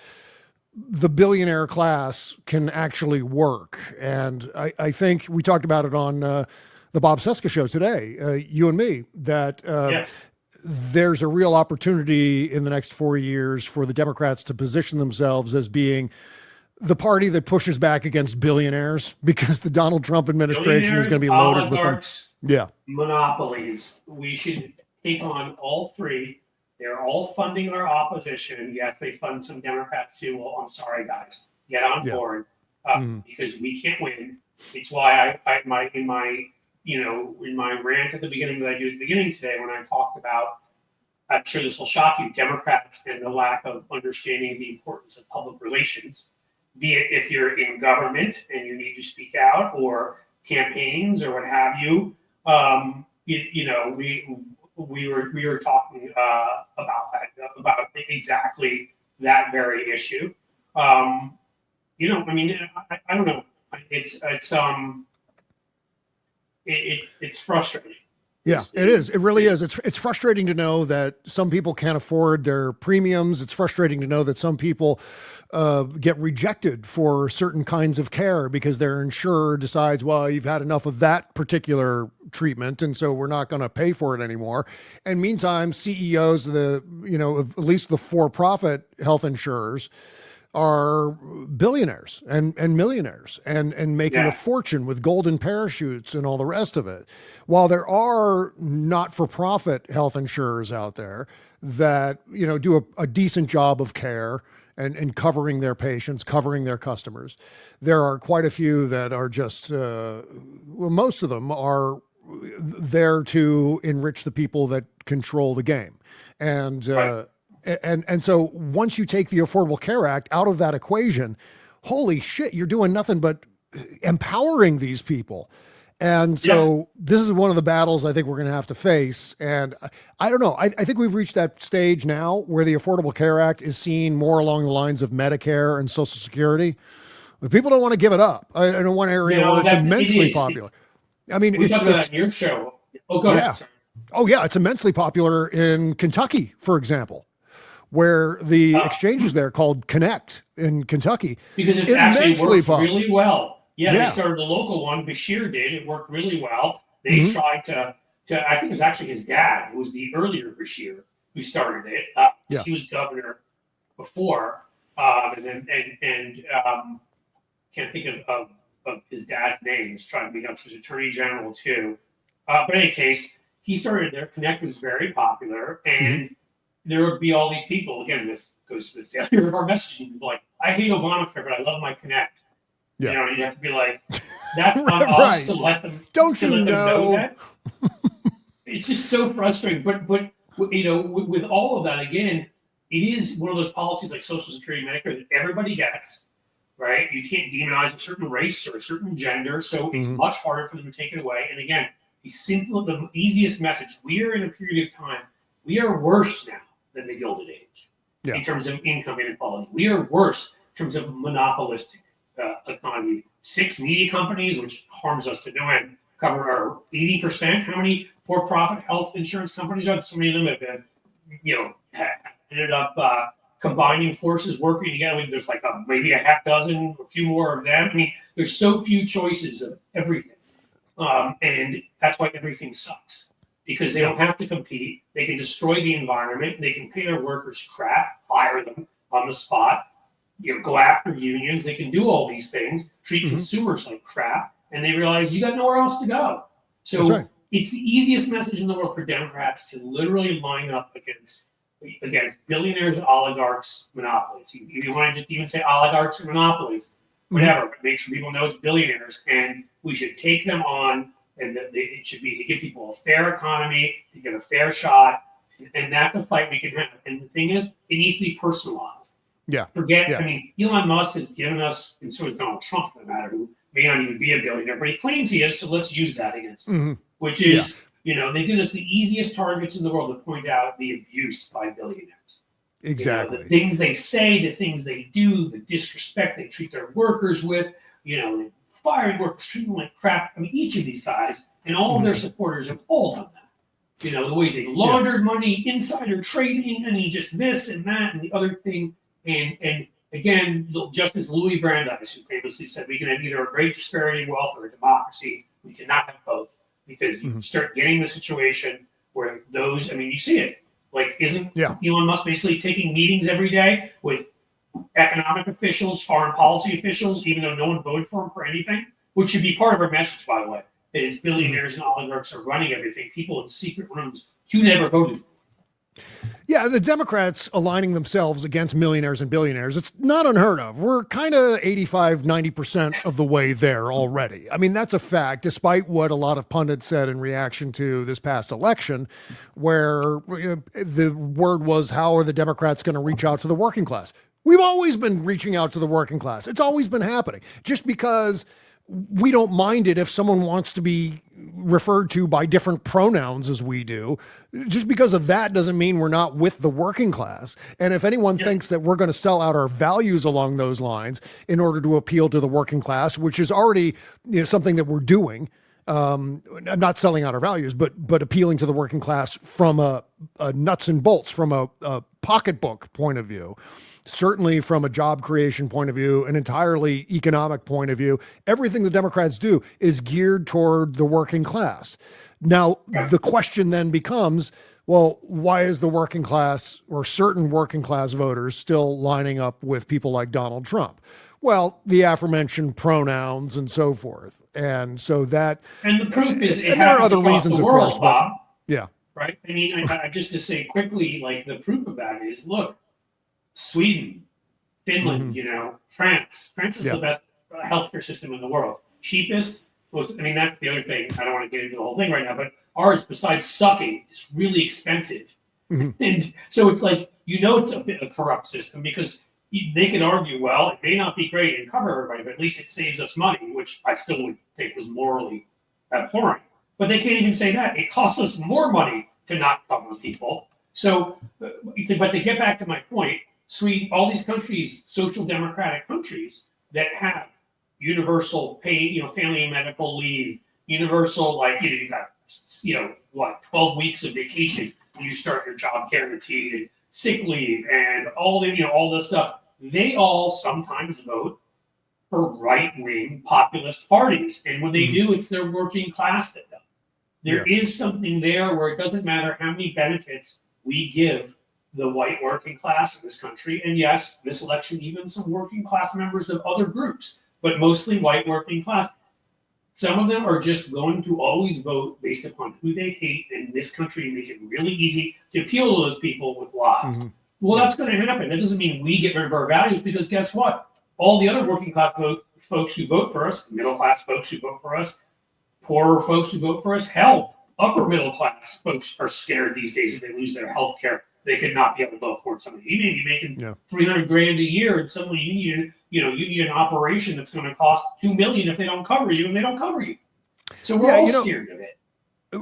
the billionaire class can actually work. And I think we talked about it on the Bob Cesca show today, you and me, that there's a real opportunity in the next 4 years for the Democrats to position themselves as being the party that pushes back against billionaires, because the Donald Trump administration is going to be loaded with them. Yeah. monopolies. We should take on all three. They're all funding our opposition. Yes, they fund some Democrats too. Well, I'm sorry, guys. Get on Yeah. board Mhm. because we can't win. It's why in my rant at the beginning that I do at the beginning today when I talked about, I'm sure this will shock you, Democrats and the lack of understanding the importance of public relations, be it if you're in government and you need to speak out or campaigns or what have you. We were talking about exactly that very issue. I don't know. It's frustrating. Yeah, it is. It really is. It's frustrating to know that some people can't afford their premiums. It's frustrating to know that some people get rejected for certain kinds of care because their insurer decides, well, you've had enough of that particular treatment, and so we're not going to pay for it anymore. And meantime, CEOs of at least the for-profit health insurers are billionaires and millionaires and making a fortune with golden parachutes and all the rest of it. While there are not-for-profit health insurers out there that, do a decent job of care and covering their patients, covering their customers, there are quite a few that are just, most of them are there to enrich the people that control the game. And, Right. And so once you take the Affordable Care Act out of that equation, holy shit, you're doing nothing but empowering these people. And so this is one of the battles I think we're going to have to face. And I don't know. I think we've reached that stage now where the Affordable Care Act is seen more along the lines of Medicare and Social Security. But people don't want to give it up. I know one area where it's immensely popular. I mean, we talked about that in your show. Oh, go ahead. Sorry. Oh, yeah. It's immensely popular in Kentucky, for example, where the exchanges there called Connect in Kentucky. Because it's actually worked really well. They started the local one. Bashir did. It worked really well. They tried to I think it was actually his dad. It was the earlier Bashir who started it. He was governor before. Can't think of his dad's name. He's trying to be out. He was attorney general too. But in any case, he started there. Connect was very popular. And there would be all these people. Again, this goes to the failure of our messaging. Like, I hate Obamacare, but I love my Connect. Yeah. You have to be like, that's on us to let them. Don't you know that. It's just so frustrating. But with all of that, again, it is one of those policies like Social Security, Medicare that everybody gets, right? You can't demonize a certain race or a certain gender, so it's much harder for them to take it away. And again, the easiest message: we are in a period of time. We are worse now than the Gilded Age in terms of income inequality. We are worse in terms of monopolistic economy. 6 media companies, which harms us to no end, cover our 80%. How many for-profit health insurance companies are? So many of them have been, ended up combining forces, working together. There's like maybe a half dozen, a few more of them. I mean, there's so few choices of everything, and that's why everything sucks. Because they don't have to compete. They can destroy the environment. They can pay their workers crap, fire them on the spot, go after unions. They can do all these things, treat consumers like crap, and they realize you got nowhere else to go. So it's the easiest message in the world for Democrats to literally line up against billionaires, oligarchs, monopolies. If you want to just even say oligarchs or monopolies, whatever, but make sure people know it's billionaires, and we should take them on. And it should be to give people a fair economy, to get a fair shot, and that's a fight we can have. And the thing is, it needs to be personalized. I mean, Elon Musk has given us, and so has Donald Trump, for that matter, who may not even be a billionaire, but he claims he is. So let's use that against him. Which is, they give us the easiest targets in the world to point out the abuse by billionaires. Exactly. The things they say, the things they do, the disrespect they treat their workers with. They firing workers, treating them like crap. I mean, each of these guys and all of their supporters have all done that. The ways they laundered money, insider trading, and just this and that and the other thing. And again, Justice Louis Brandeis, who famously said, we can have either a great disparity in wealth or a democracy. We cannot have both, because you start getting the situation where you see it. Like, isn't Elon Musk basically taking meetings every day with economic officials, foreign policy officials, even though no one voted for him for anything, which should be part of our message, by the way. that it's billionaires and oligarchs are running everything, people in secret rooms you never voted for. Yeah, the Democrats aligning themselves against millionaires and billionaires, it's not unheard of. We're kind of 85, 90% of the way there already. I mean, that's a fact, despite what a lot of pundits said in reaction to this past election, where the word was, how are the Democrats going to reach out to the working class? We've always been reaching out to the working class. It's always been happening. Just because we don't mind it if someone wants to be referred to by different pronouns as we do, just because of that doesn't mean we're not with the working class. And if anyone thinks that we're going to sell out our values along those lines in order to appeal to the working class, which is already something that we're doing, not selling out our values, but appealing to the working class from a nuts and bolts, from a pocketbook point of view, certainly from a job creation point of view, an entirely economic point of view, everything the Democrats do is geared toward the working class. Now, the question then becomes, well, why is the working class or certain working class voters still lining up with people like Donald Trump? Well, the aforementioned pronouns and so forth. And so that... And the proof is it and there are happens other across reasons, the of world, course, but Bob. yeah. Right? I mean, I just to say quickly, like the proof of that is, look, Sweden, Finland, France. France is the best healthcare system in the world. Cheapest, most, I mean, that's the other thing. I don't want to get into the whole thing right now, but ours, besides sucking, is really expensive. And so it's like, it's a bit of a corrupt system because they can argue, well, it may not be great and cover everybody, but at least it saves us money, which I still would think was morally abhorrent. But they can't even say that. It costs us more money to not cover people. So, but to get back to my point, Sweden, all these countries, social democratic countries that have universal pay, family and medical leave, universal, you got, 12 weeks of vacation when you start your job guaranteed, and sick leave, and all this stuff. They all sometimes vote for right-wing populist parties, and when they do, it's their working class that does. There is something there where it doesn't matter how many benefits we give the white working class in this country, and yes, this election, even some working class members of other groups, but mostly white working class. Some of them are just going to always vote based upon who they hate in this country and make it really easy to appeal to those people with lies. Well, that's going to happen. That doesn't mean we get rid of our values, because guess what? All the other working class folks who vote for us, middle class folks who vote for us, poorer folks who vote for us, hell, upper middle class folks are scared these days if they lose their health care. They could not be able to afford something. You may be making $300,000 a year, and suddenly you need an operation that's going to cost $2 million if they don't cover you, and they don't cover you. So we're all scared of it.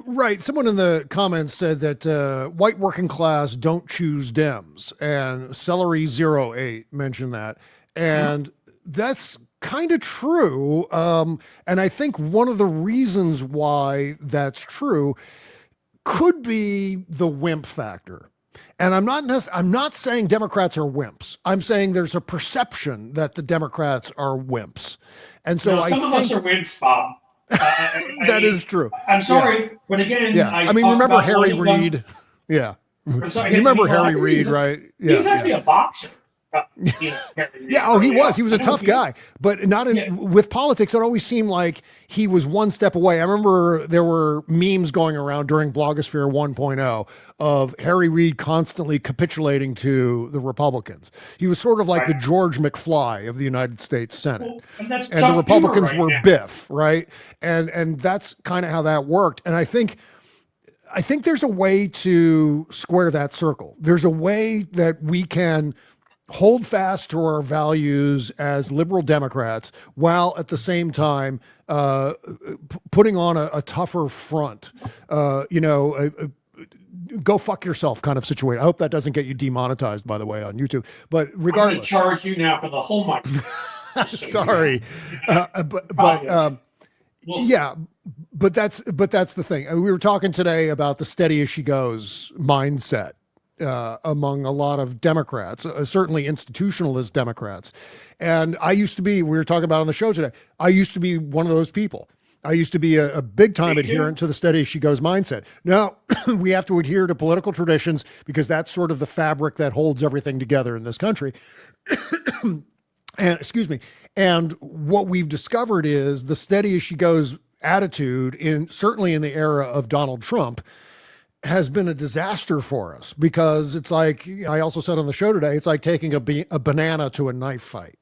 Right. Someone in the comments said that white working class don't choose Dems, and Celery08 mentioned that, and that's kind of true. And I think one of the reasons why that's true could be the wimp factor. And I'm not saying Democrats are wimps. I'm saying there's a perception that the Democrats are wimps. And so some of us are wimps, Bob. That is true. I'm sorry, but again, remember Harry Reid? Yeah. I'm sorry, you remember Harry Reid, right? Yeah, he was actually a boxer. He was. He was a tough guy, but not with politics. It always seemed like he was one step away. I remember there were memes going around during Blogosphere 1.0 of Harry Reid constantly capitulating to the Republicans. He was sort of like the George McFly of the United States Senate, and the Republicans were Biff, right? And that's kind of how that worked. And I think there's a way to square that circle. There's a way that we can hold fast to our values as liberal Democrats while at the same time putting on a tougher front, go fuck yourself kind of situation. I hope that doesn't get you demonetized, by the way, on YouTube. But regardless, I'm going to charge you now for the whole month. Sorry, but that's the thing. I mean, we were talking today about the steady as she goes mindset among a lot of Democrats, certainly institutionalist Democrats. And we were talking about on the show today, I used to be one of those people. I used to be a big time adherent to the steady as she goes mindset. Now we have to adhere to political traditions because that's sort of the fabric that holds everything together in this country. And what we've discovered is the steady as she goes attitude certainly in the era of Donald Trump has been a disaster for us, because it's like I also said on the show today, it's like taking a banana to a knife fight.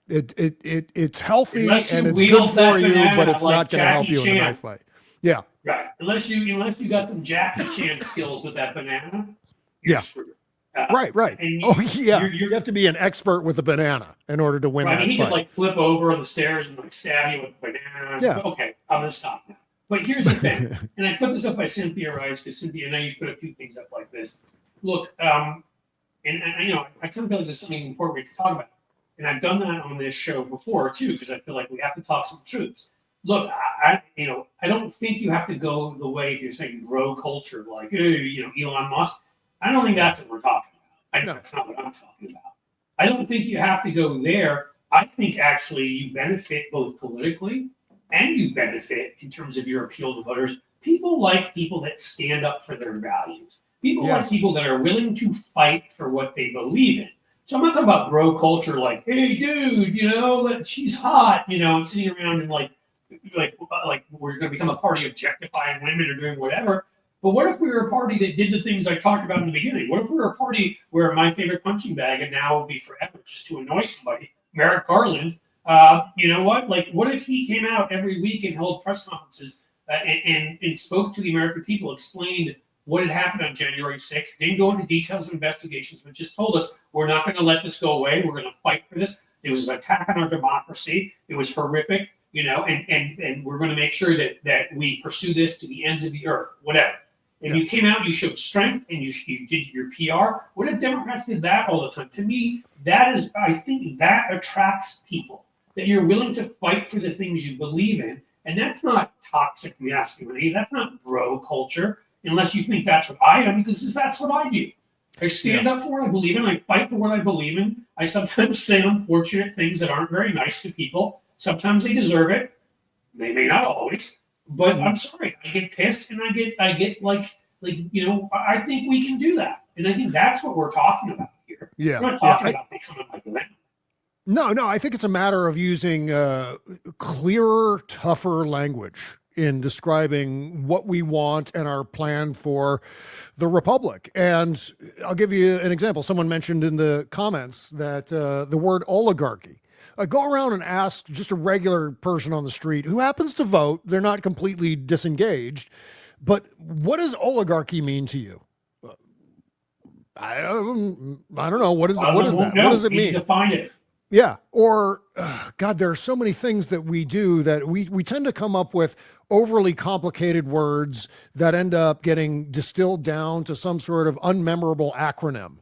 It's healthy and it's good for you, but it's not going to help you in the knife fight. Yeah. Right. Unless you got some Jackie Chan skills with that banana. Yeah. Screwed. Right. You have to be an expert with a banana in order to win that fight. He could like flip over on the stairs and like stab you with a banana. Yeah. Okay, I'm gonna stop now. But here's the thing, and I put this up by Cynthia Rice, because Cynthia, I know you put a few things up like this. Look, and I kind of feel like there's something important to talk about, and I've done that on this show before too, because I feel like we have to talk some truths. Look, I don't think you have to go the way you're saying bro culture, like Elon Musk. I don't think that's what we're talking about. That's not what I'm talking about. I don't think you have to go there. I think actually you benefit both politically and you benefit in terms of your appeal to voters. People like people that stand up for their values. People like people that are willing to fight for what they believe in. So I'm not talking about bro culture, like, hey, dude, she's hot, and sitting around and like we're going to become a party objectifying women or doing whatever. But what if we were a party that did the things I talked about in the beginning? What if we were a party where my favorite punching bag, and now will be forever just to annoy somebody, Merrick Garland, you know what? Like, what if he came out every week and held press conferences and spoke to the American people, explained what had happened on January 6th, didn't go into details of investigations, but just told us, we're not going to let this go away. We're going to fight for this. It was an attack on our democracy. It was horrific, and we're going to make sure that we pursue this to the ends of the earth, whatever. And you came out, you showed strength, and you did your PR. What if Democrats did that all the time? To me, I think that attracts people, that you're willing to fight for the things you believe in. And that's not toxic masculinity. That's not bro culture, unless you think that's what I am, because that's what I do. I stand up for what I believe in. I fight for what I believe in. I sometimes say unfortunate things that aren't very nice to people. Sometimes they deserve it. They may not always. But I'm sorry, I get pissed, and I get like I think we can do that, and I think that's what we're talking about here. Yeah, we're not talking about becoming like them. No, I think it's a matter of using clearer, tougher language in describing what we want and our plan for the republic. And I'll give you an example. Someone mentioned in the comments that the word oligarchy. Go around and ask just a regular person on the street who happens to vote. They're not completely disengaged, but what does oligarchy mean to you? I don't know. What is that? What does it mean? Define it. Yeah. Or God, there are so many things that we do that we tend to come up with overly complicated words that end up getting distilled down to some sort of unmemorable acronym.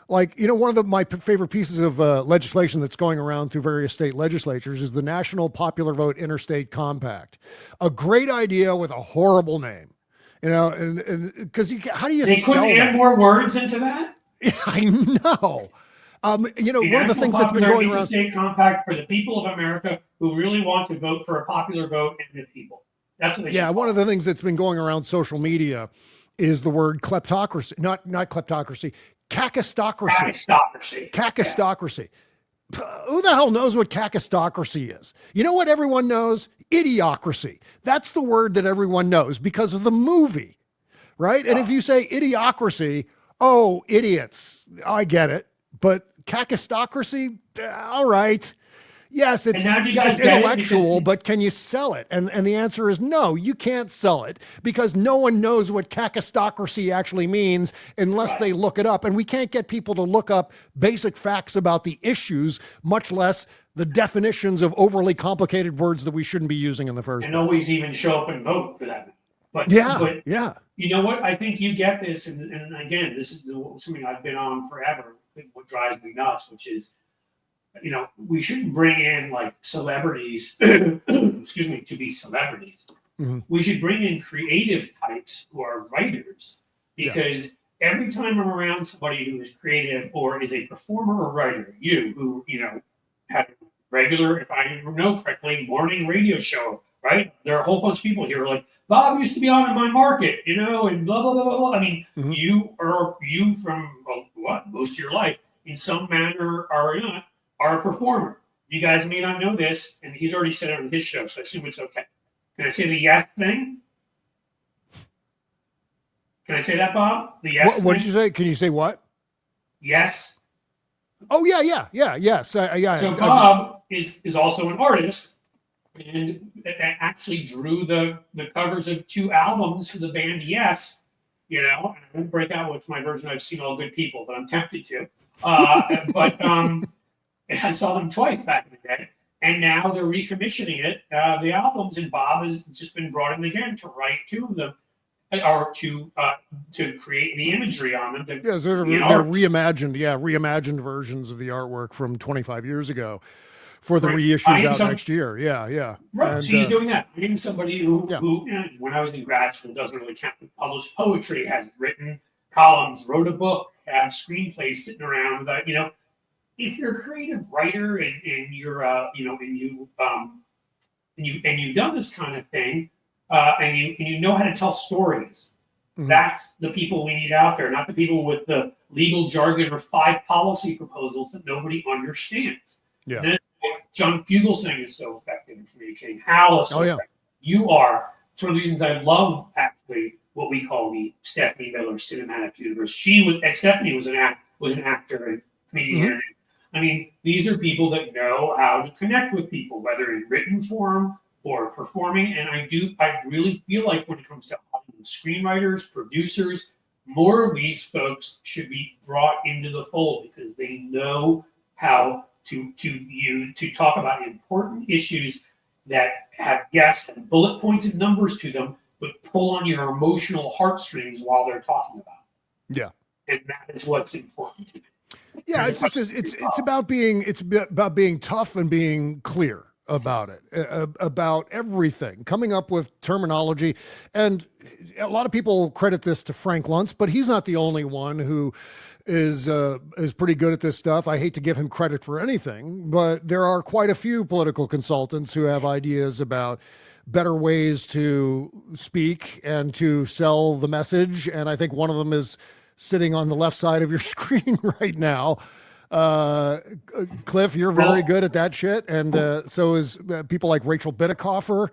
Like, one of my favorite pieces of legislation that's going around through various state legislatures is the National Popular Vote Interstate Compact. A great idea with a horrible name, and because how do you they sell couldn't add more words into that? I know. One of the things that's been going around. State compact for the people of America who really want to vote for a popular vote and the people. That's what they should one of the things that's been going around social media is the word kleptocracy, not kleptocracy. Kakistocracy. Kakistocracy. Who the hell knows what kakistocracy is? You know what everyone knows? Idiocracy. That's the word that everyone knows because of the movie, right? And if you say idiocracy, oh, idiots. I get it. But kakistocracy, all right. Yes, it's intellectual, but can you sell it? And the answer is no, you can't sell it because no one knows what kakistocracy actually means unless they look it up. And we can't get people to look up basic facts about the issues, much less the definitions of overly complicated words that we shouldn't be using in the first place. And always even show up and vote for that. But you know what? I think you get this. And again, this is something I've been on forever. What drives me nuts, which is, we shouldn't bring in like celebrities, excuse me, to be celebrities. Mm-hmm. We should bring in creative types who are writers, because every time I'm around somebody who is creative or is a performer or writer, who had a regular, if I know correctly, morning radio show, right? There are a whole bunch of people here who are like, Bob used to be on in my market, and blah, blah, blah, blah, blah. I mean, you from most of your life, in some manner or not, are a performer. You guys may not know this, and he's already said it on his show, so I assume it's okay. Can I say the yes thing? Can I say that, Bob? The yes What did thing? you say? Can you say what? Yes. Oh yes. So Bob is also an artist and actually drew the covers of 2 albums for the band Yes. And I won't break out with my version. I've seen All Good People, but I'm tempted to. But I saw them twice back in the day, and now they're recommissioning it, the albums, and Bob has just been brought in again to write 2 of them, or to create the imagery on them. Yeah, sort of they're reimagined versions of the artwork from 25 years ago for the reissues out next year. Yeah. Right. And, so he's doing that. Being somebody who when I was in grad school, doesn't really count, published poetry, has written columns, wrote a book, have screenplays sitting around. If you're a creative writer and you're and you've done this kind of thing, and you know how to tell stories, that's the people we need out there, not the people with the legal jargon or 5 policy proposals that nobody understands. Yeah. And John Fugelsang is so effective in communicating. Hal is so effective. You are. It's one of the reasons I love, actually, what we call the Stephanie Miller Cinematic Universe. Stephanie was an actor and comedian. I mean, these are people that know how to connect with people, whether in written form or performing. And I really feel like when it comes to Hollywood screenwriters, producers, more of these folks should be brought into the fold because they know how to talk about important issues that have and bullet points and numbers to them, but pull on your emotional heartstrings while they're talking about it. Yeah. And that is what's important to me. Yeah, it's about being tough and being clear about it, about everything, coming up with terminology. And a lot of people credit this to Frank Luntz, but he's not the only one who is pretty good at this stuff. I hate to give him credit for anything, but there are quite a few political consultants who have ideas about better ways to speak and to sell the message. And I think one of them is sitting on the left side of your screen right now. Cliff, you're very good at that shit. And so is people like Rachel Bitticoffer.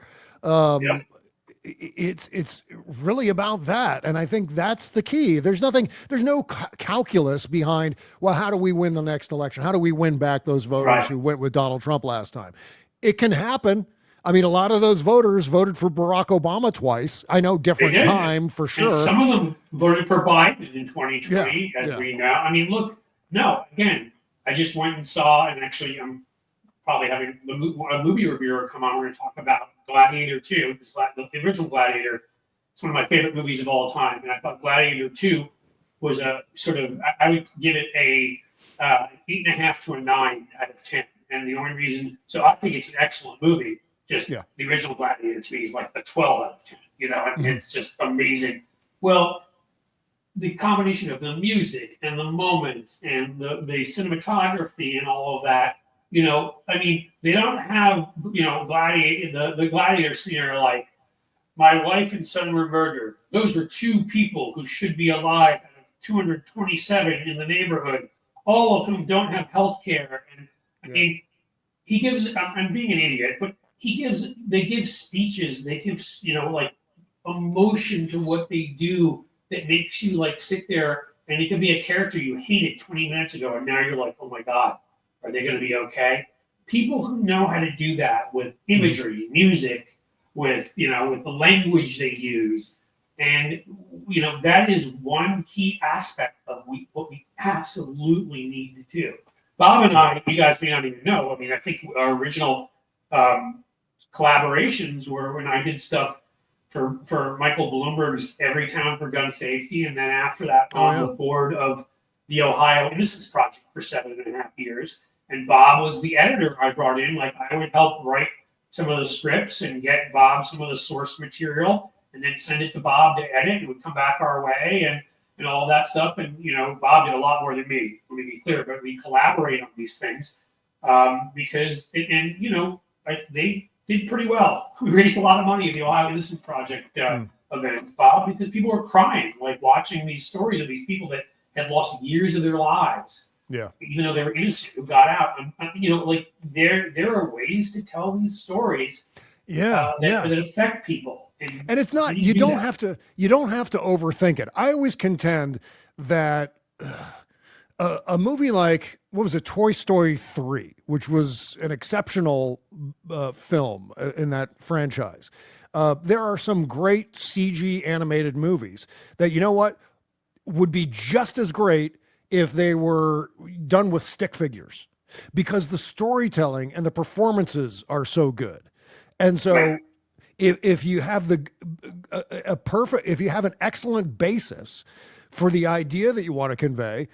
It's really about that. And I think that's the key. There's no calculus behind, well, how do we win the next election? How do we win back those voters who went with Donald Trump last time? It can happen. I mean, a lot of those voters voted for Barack Obama twice. I know different time for sure. And some of them voted for Biden in 2020, as we know. I mean, look, again, I just went and saw, and actually I'm probably having a movie reviewer come on. We're going to talk about Gladiator 2, because the original Gladiator is one of my favorite movies of all time. And I thought Gladiator 2 was a sort of, I would give it a 8.5 to a 9 out of 10. And the only reason, so I think it's an excellent movie. Just the original Gladiator to me is like a 12 out of 10. And it's just amazing. Well, the combination of the music and the moments and the cinematography and all of that, I mean, they don't have, Gladiator, the Gladiator scene are like, my wife and son were murdered. Those are 2 people who should be alive out of 227 in the neighborhood, all of whom don't have health care. And I mean, he gives, I'm being an idiot, but they give speeches, they give, like emotion to what they do that makes you like sit there, and it could be a character you hated 20 minutes ago, and now you're like, oh my God, are they going to be okay? People who know how to do that with imagery, music, with the language they use, and that is one key aspect of what we absolutely need to do. Bob and I, you guys may not even know. I mean, I think our original collaborations were when I did stuff for Michael Bloomberg's Every Town for Gun Safety, and then after that on the board of the Ohio Innocence Project for 7.5 years. And Bob was the editor I brought in. Like, I would help write some of the scripts and get Bob some of the source material, and then send it to Bob to edit. It would come back our way and all that stuff. And Bob did a lot more than me. Let me be clear, but we collaborate on these things because they did pretty well. We raised a lot of money at the Ohio Innocence Project events, Bob, because people were crying, like watching these stories of these people that had lost years of their lives. Yeah. Even though they were innocent, who got out. Like there are ways to tell these stories. Yeah, yeah. that affect people. And it's not, you don't have to overthink it. I always contend that a movie like, what was it, Toy Story 3, which was an exceptional film in that franchise. There are some great CG animated movies that, you know what, would be just as great if they were done with stick figures, because the storytelling and the performances are so good. And so Right. if you have if you have an excellent basis for the idea that you want to convey,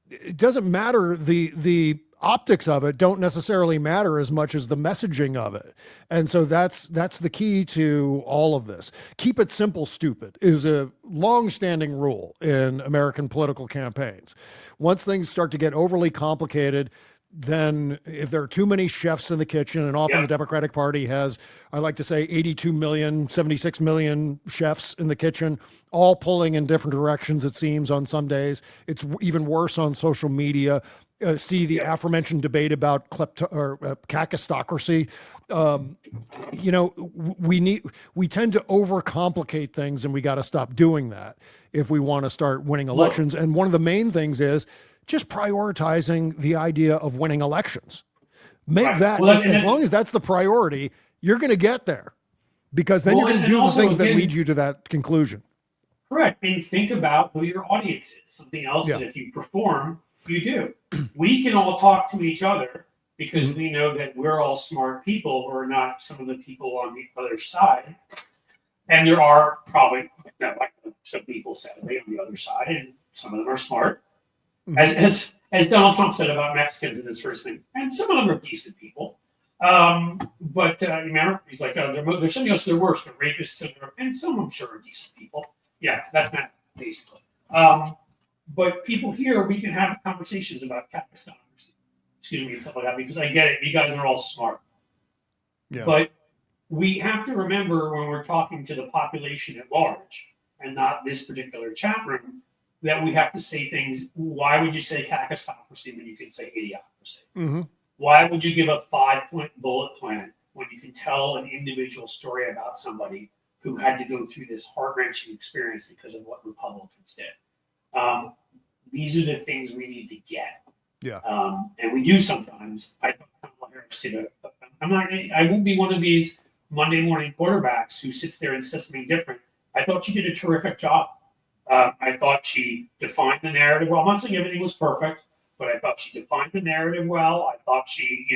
it doesn't matter, the optics of it don't necessarily matter as much as the messaging of it. And so that's the key to all of this. Keep it simple, stupid is a long-standing rule in American political campaigns. Once things start to get overly complicated, then if there are too many chefs in the kitchen, and often the Democratic Party has, I like to say, 82 million, 76 million chefs in the kitchen, all pulling in different directions, it seems, on some days. It's even worse on social media. See the aforementioned debate about kakistocracy. You know, we tend to overcomplicate things, and we got to stop doing that if we want to start winning elections. And one of the main things is just prioritizing the idea of winning elections. Make that, as long as that's the priority, you're going to get there, because then you're going to do the things that lead you to that conclusion. Correct. And think about who your audience is. Something else that if you perform, you do. We can all talk to each other because we know that we're all smart people, who are not some of the people on the other side. And there are probably, like some people said, on the other side, and some of them are smart. As Donald Trump said about Mexicans in his first thing, and some of them are decent people. But remember, he's like, they're sending us their worst, but rapists, and some of them sure are decent people. Yeah, that's not basically. But people here, we can have conversations about Pakistan, excuse me, and stuff like that, because I get it. You guys are all smart. Yeah. But we have to remember, when we're talking to the population at large, and not this particular chat room, that we have to say things. Why would you say kakistocracy when you can say idiocracy? Why would you give a 5-point bullet plan when you can tell an individual story about somebody who had to go through this heart-wrenching experience because of what Republicans did? These are the things we need to get. Yeah. And we do sometimes. I won't be one of these Monday morning quarterbacks who sits there and says something different. I thought she did a terrific job. I thought she defined the narrative well. I'm not saying everything was perfect, but I thought she defined the narrative well. I thought she,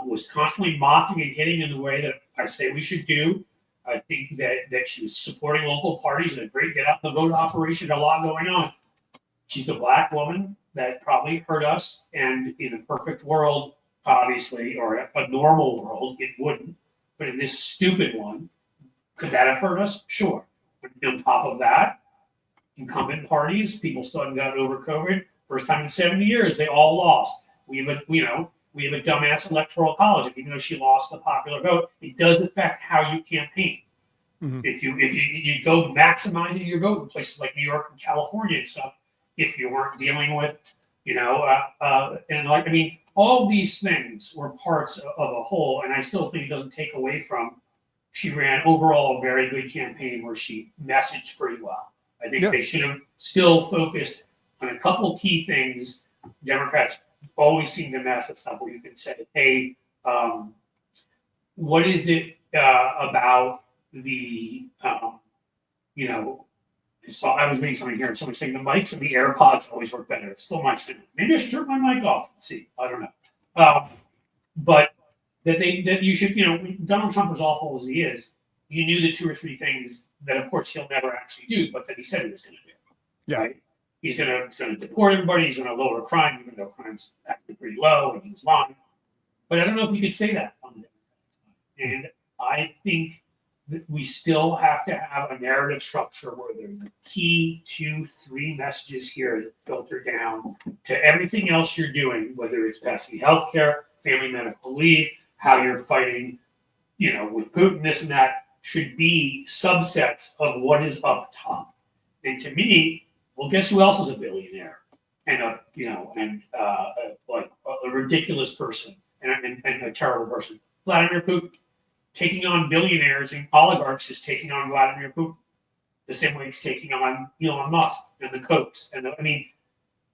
was constantly mocking and hitting in the way that I say we should do. I think that she was supporting local parties and a great get out the vote operation, a lot going on. She's a Black woman that probably hurt us, and in a perfect world, obviously, or a normal world, it wouldn't. But in this stupid one, could that have hurt us? Sure. But on top of that, incumbent parties, people still haven't gotten over COVID. First time in 70 years, they all lost. We have a dumbass electoral college. And even though she lost the popular vote, it does affect how you campaign. If you go maximizing your vote in places like New York and California and stuff, if you weren't dealing with, all these things were parts of a whole. And I still think it doesn't take away from, she ran overall a very good campaign where she messaged pretty well. I think they should have still focused on a couple key things. Democrats always seem to mess with stuff where you can say, hey, what is it about the, so I was reading something here, and somebody saying the mics and the AirPods always work better. It's still my signal. Maybe I should turn my mic off and see. I don't know. But that you should, Donald Trump, as awful as he is, you knew the 2 or 3 things that, of course, he'll never actually do, but that he said he was going to do. Yeah. Right? He's going to deport everybody. He's going to lower crime, even though crime's actually pretty low, and he was lying. But I don't know if you could say that on the Democratic side. And I think that we still have to have a narrative structure where there's the key 2, 3 messages here that filter down to everything else you're doing, whether it's passing healthcare, family medical leave, how you're fighting, with Putin, this and that, should be subsets of what is up top. And to me, well, guess who else is a billionaire and a ridiculous person and a terrible person? Vladimir Putin. taking on billionaires and oligarchs is taking on Vladimir Putin. The same way it's taking on Elon Musk and the Kochs.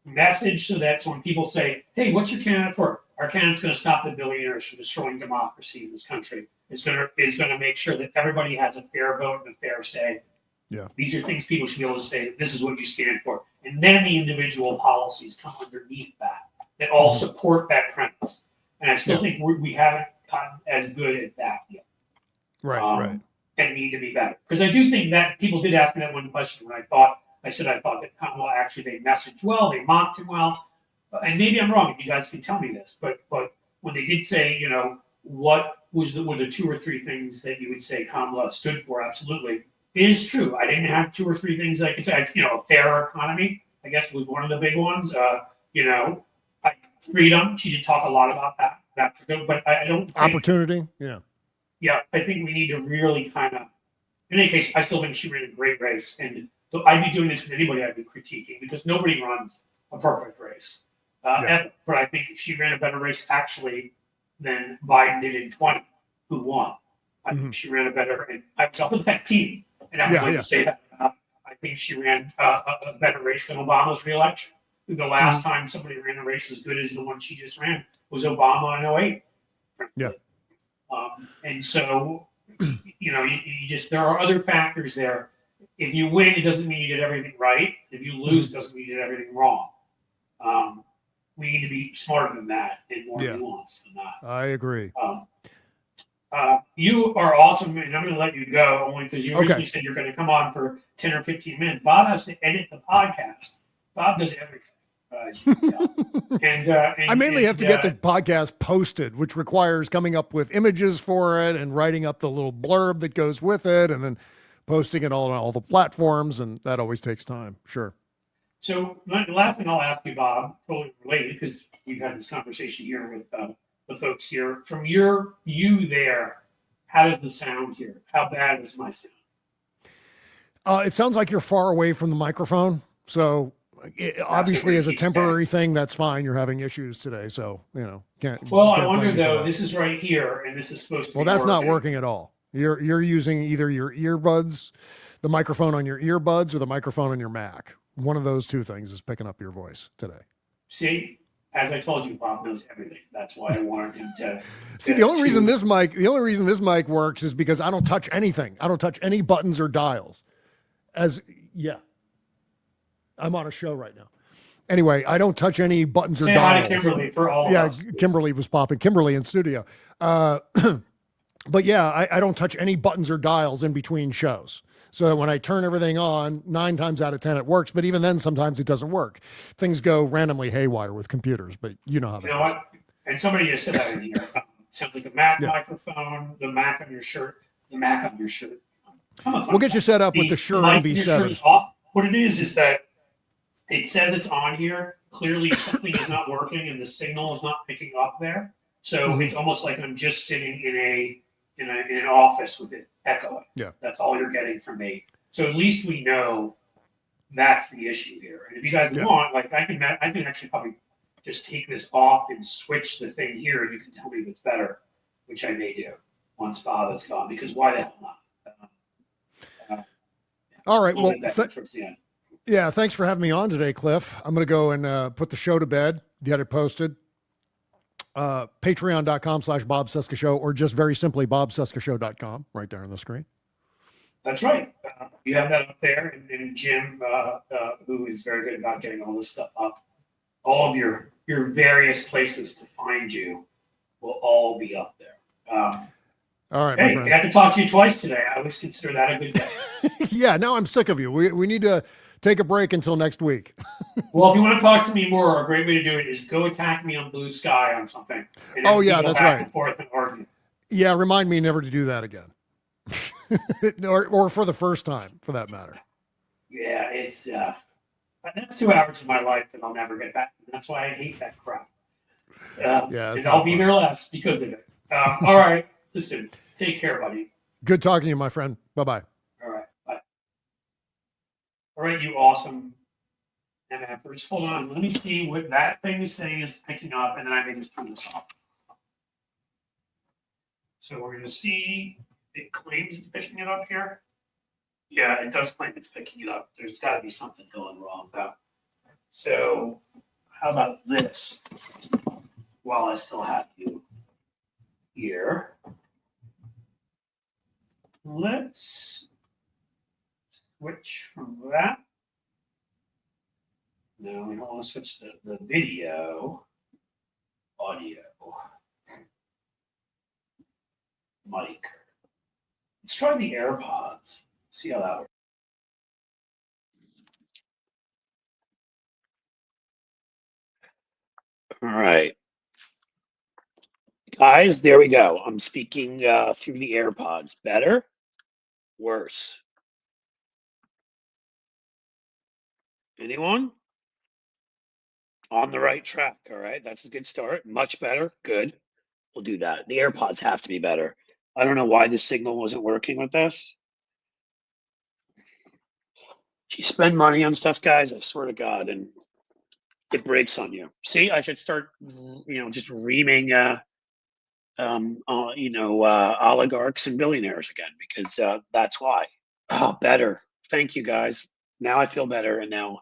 Message so that when people say, hey, what's your candidate for? Our candidate's going to stop the billionaires from destroying democracy in this country. It's going to make sure that everybody has a fair vote and a fair say. Yeah. These are things people should be able to say, that this is what you stand for. And then the individual policies come underneath that all support that premise. And I still think we haven't gotten as good at that yet. Right. And need to be better. Because I do think that people did ask me that one question when I said I thought that Kamala actually they messaged well, they mocked him well. And maybe I'm wrong, if you guys can tell me this, but when they did say, what were the 2 or 3 things that you would say Kamala stood for? Absolutely. It is true. I didn't have 2 or 3 things I could say. A fairer economy, I guess, was one of the big ones. Freedom. She did talk a lot about that. That's good, but I don't think, opportunity. Yeah. Yeah, I think we need to really kind of. In any case, I still think she ran a great race, and I'd be doing this with anybody I'd be critiquing because nobody runs a perfect race. Ever. But I think she ran a better race actually than Biden did in 20, who won. I think she ran a better, and I was up with that team, and I'm going to say that. I think she ran a better race than Obama's reelection. The last time somebody ran a race as good as the one she just ran was Obama in 08. Yeah. And so, you just, there are other factors there. If you win, it doesn't mean you did everything right. If you lose, it doesn't mean you did everything wrong. We need to be smarter than that and more nuanced than that. I agree. You are awesome, and I'm going to let you go only because you originally said you're going to come on for 10 or 15 minutes. Bob has to edit the podcast. Bob does everything. I mainly have to get the podcast posted, which requires coming up with images for it and writing up the little blurb that goes with it and then posting it all on all the platforms. And that always takes time. Sure. So the last thing I'll ask you, Bob, totally related, because we've had this conversation here with the folks here. From you there, how does the sound here? How bad is my sound? It sounds like you're far away from the microphone. So obviously as a temporary thing, that's fine. You're having issues today. So, can't. Well, I wonder though, this is right here and this is supposed to be. Well, that's not working at all. You're using either your earbuds, the microphone on your earbuds or the microphone on your Mac. One of those 2 things is picking up your voice today. See, as I told you, Bob knows everything. That's why I wanted him to. See, the only reason this mic works is because I don't touch anything. I don't touch any buttons or dials. I'm on a show right now. Anyway, I don't touch any buttons or dials. Say hi to Kimberly for all of us. Yeah, Kimberly was popping. Kimberly in studio. But yeah, I don't touch any buttons or dials in between shows. So that when I turn everything on, 9 times out of 10 it works. But even then, sometimes it doesn't work. Things go randomly haywire with computers, but you know how that goes. What? And somebody just said that in here. Sounds like a Mac microphone, the Mac on your shirt, the Mac on your shirt. We'll get you set up with the Shure MV7. What it is that it says it's on here. Clearly something is not working and the signal is not picking up there. So it's almost like I'm just sitting in an office with it echoing. Yeah. That's all you're getting from me. So at least we know that's the issue here. And if you guys want, like I can actually probably just take this off and switch the thing here and you can tell me if it's better, which I may do once Bob is gone, because why the hell not? All right. Well, towards the end. Yeah, thanks for having me on today, Cliff. I'm going to go and put the show to bed, get it posted. Patreon.com/Bob Cesca Show, or just very simply BobCescaShow.com right there on the screen. That's right. You have that up there, and Jim, who is very good about getting all this stuff up, all of your various places to find you will all be up there. All right, hey, I got to talk to you twice today. I always consider that a good day. Yeah, now I'm sick of you. We need to take a break until next week. Well, if you want to talk to me more, a great way to do it is go attack me on Blue Sky on something. And that's right. And forth and argue. Yeah, remind me never to do that again. or for the first time, for that matter. Yeah, it's that's 2 hours of my life that I'll never get back. That's why I hate that crap. And I'll be there less because of it. All right, listen, take care, buddy. Good talking to you, my friend. Bye-bye. All right, bye. All right, you awesome MFers. Hold on, let me see what that thing is saying is picking up, and then I may just turn this off. So we're going to see, it claims it's picking it up here. Yeah, it does claim it's picking it up. There's got to be something going wrong though. So how about this? While I still have you here, let's switch from that. No, we don't want to switch the video, audio, mic. Let's try the AirPods. See how that works. All right. Guys, there we go. I'm speaking through the AirPods. Better? Worse? Anyone? On the right track. All right. That's a good start. Much better. Good. We'll do that. The AirPods have to be better. I don't know why the signal wasn't working with this. If you spend money on stuff, guys, I swear to God, and it breaks on you. See, I should start, just reaming, oligarchs and billionaires again, because that's why. Oh, better. Thank you, guys. Now I feel better, and now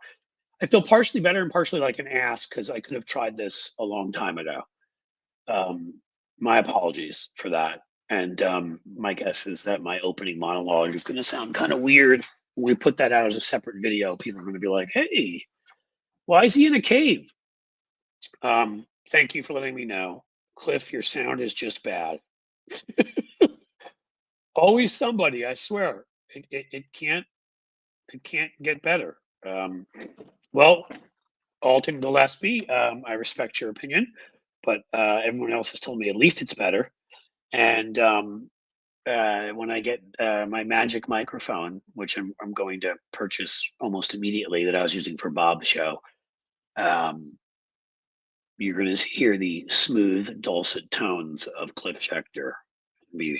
I feel partially better and partially like an ass because I could have tried this a long time ago. My apologies for that. And my guess is that my opening monologue is going to sound kind of weird. When we put that out as a separate video, people are going to be like, hey, why is he in a cave? Thank you for letting me know. Cliff, your sound is just bad. Always somebody, I swear. It can't get better. Well, Alton Gillespie, I respect your opinion, but everyone else has told me at least it's better. And when I get my magic microphone, which I'm going to purchase almost immediately, that I was using for Bob's show, you're going to hear the smooth, dulcet tones of Cliff Schechter. I'm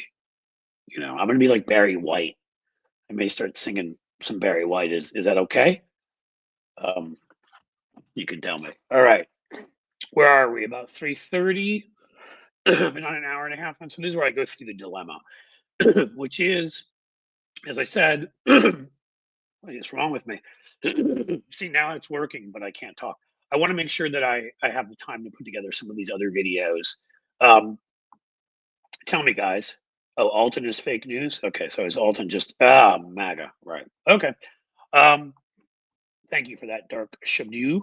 going to be like Barry White. I may start singing some Barry White. Is that okay? You can tell me. All right. Where are we? About 3:30. I've been on an hour and a half. And so this is where I go through the dilemma, which is, as I said, what is wrong with me? See, now it's working, but I can't talk. I want to make sure that I have the time to put together some of these other videos. Tell me, guys. Oh, Alton is fake news? Okay, so is Alton just, MAGA, right. Okay. Thank you for that, Dark Shabu.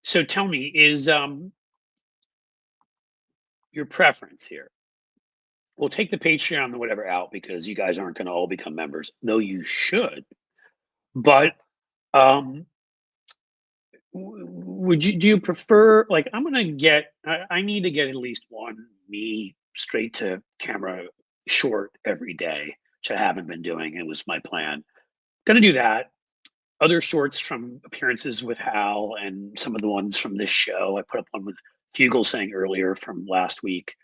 So tell me, is your preference here? We'll take the Patreon or whatever out because you guys aren't going to all become members, though you should. But do you prefer, like, I need to get at least one me straight to camera short every day, which I haven't been doing. It was my plan. Gonna do that. Other shorts from appearances with Hal and some of the ones from this show. I put up one with Fugel saying earlier from last week,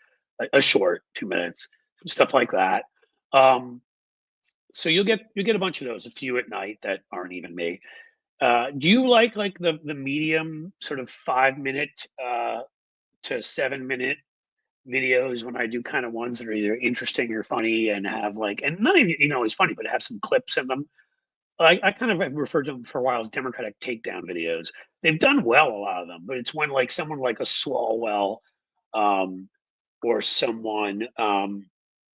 a short, 2 minutes, stuff like that. So you'll get a bunch of those, a few at night that aren't even me. Do you like the medium sort of 5-minute to 7-minute videos when I do kind of ones that are either interesting or funny and have and not even always funny, but have some clips in them? I kind of have referred to them for a while as Democratic takedown videos. They've done well, a lot of them, but it's when someone like a Swalwell or someone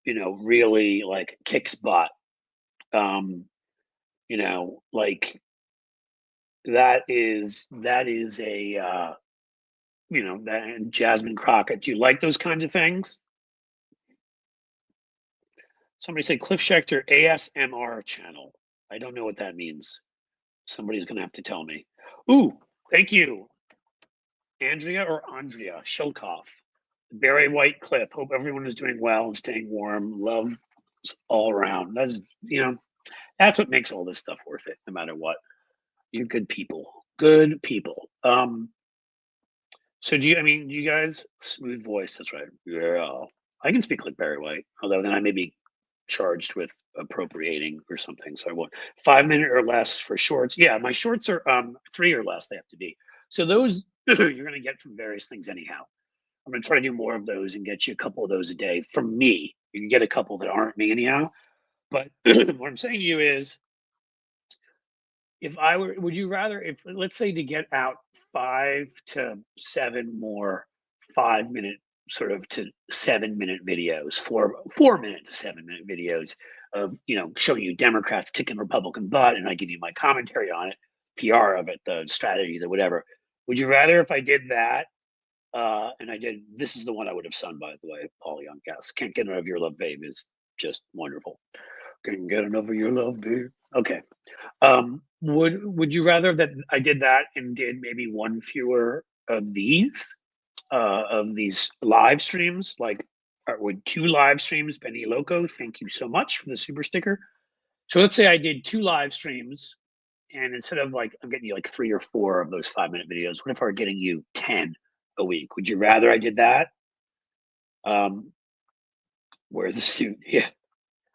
really kicks butt. That is a that and Jasmine Crockett. Do you like those kinds of things? Somebody say Cliff Schechter ASMR channel. I don't know what that means. Somebody's gonna have to tell me. Ooh, thank you, Andrea Shilkoff. Barry White Cliff. Hope everyone is doing well and staying warm. Love all around. That's that's what makes all this stuff worth it, no matter what. You're good people. Good people. So do you guys, smooth voice, that's right. Yeah. I can speak like Barry White, although then I may be charged with appropriating or something. So I want 5-minute or less for shorts. Yeah, my shorts are 3 or less, they have to be. So those you're gonna get from various things anyhow. I'm gonna try to do more of those and get you a couple of those a day from me. You can get a couple that aren't me anyhow. But what I'm saying to you is, if I were, would you rather, if let's say to get out 5 to 7 more 5 minute sort of to 7 minute videos, 4 minute to 7 minute videos of, showing you Democrats kicking Republican butt, and I give you my commentary on it, PR of it, the strategy, the whatever. Would you rather if I did that? And I did. This is the one I would have sung, by the way. Paul Young, yes. Can't get enough of your love, babe is just wonderful. Can't get enough of your love, babe. Okay. Would you rather that I did that and did maybe one fewer of these live streams, like, or would 2 live streams? Benny Loco, thank you so much for the super sticker. So let's say I did 2 live streams, and instead of like I'm getting you like 3 or 4 of those 5 minute videos, what if I were getting you 10 a week? Would you rather I did that? Wear the suit. Yeah.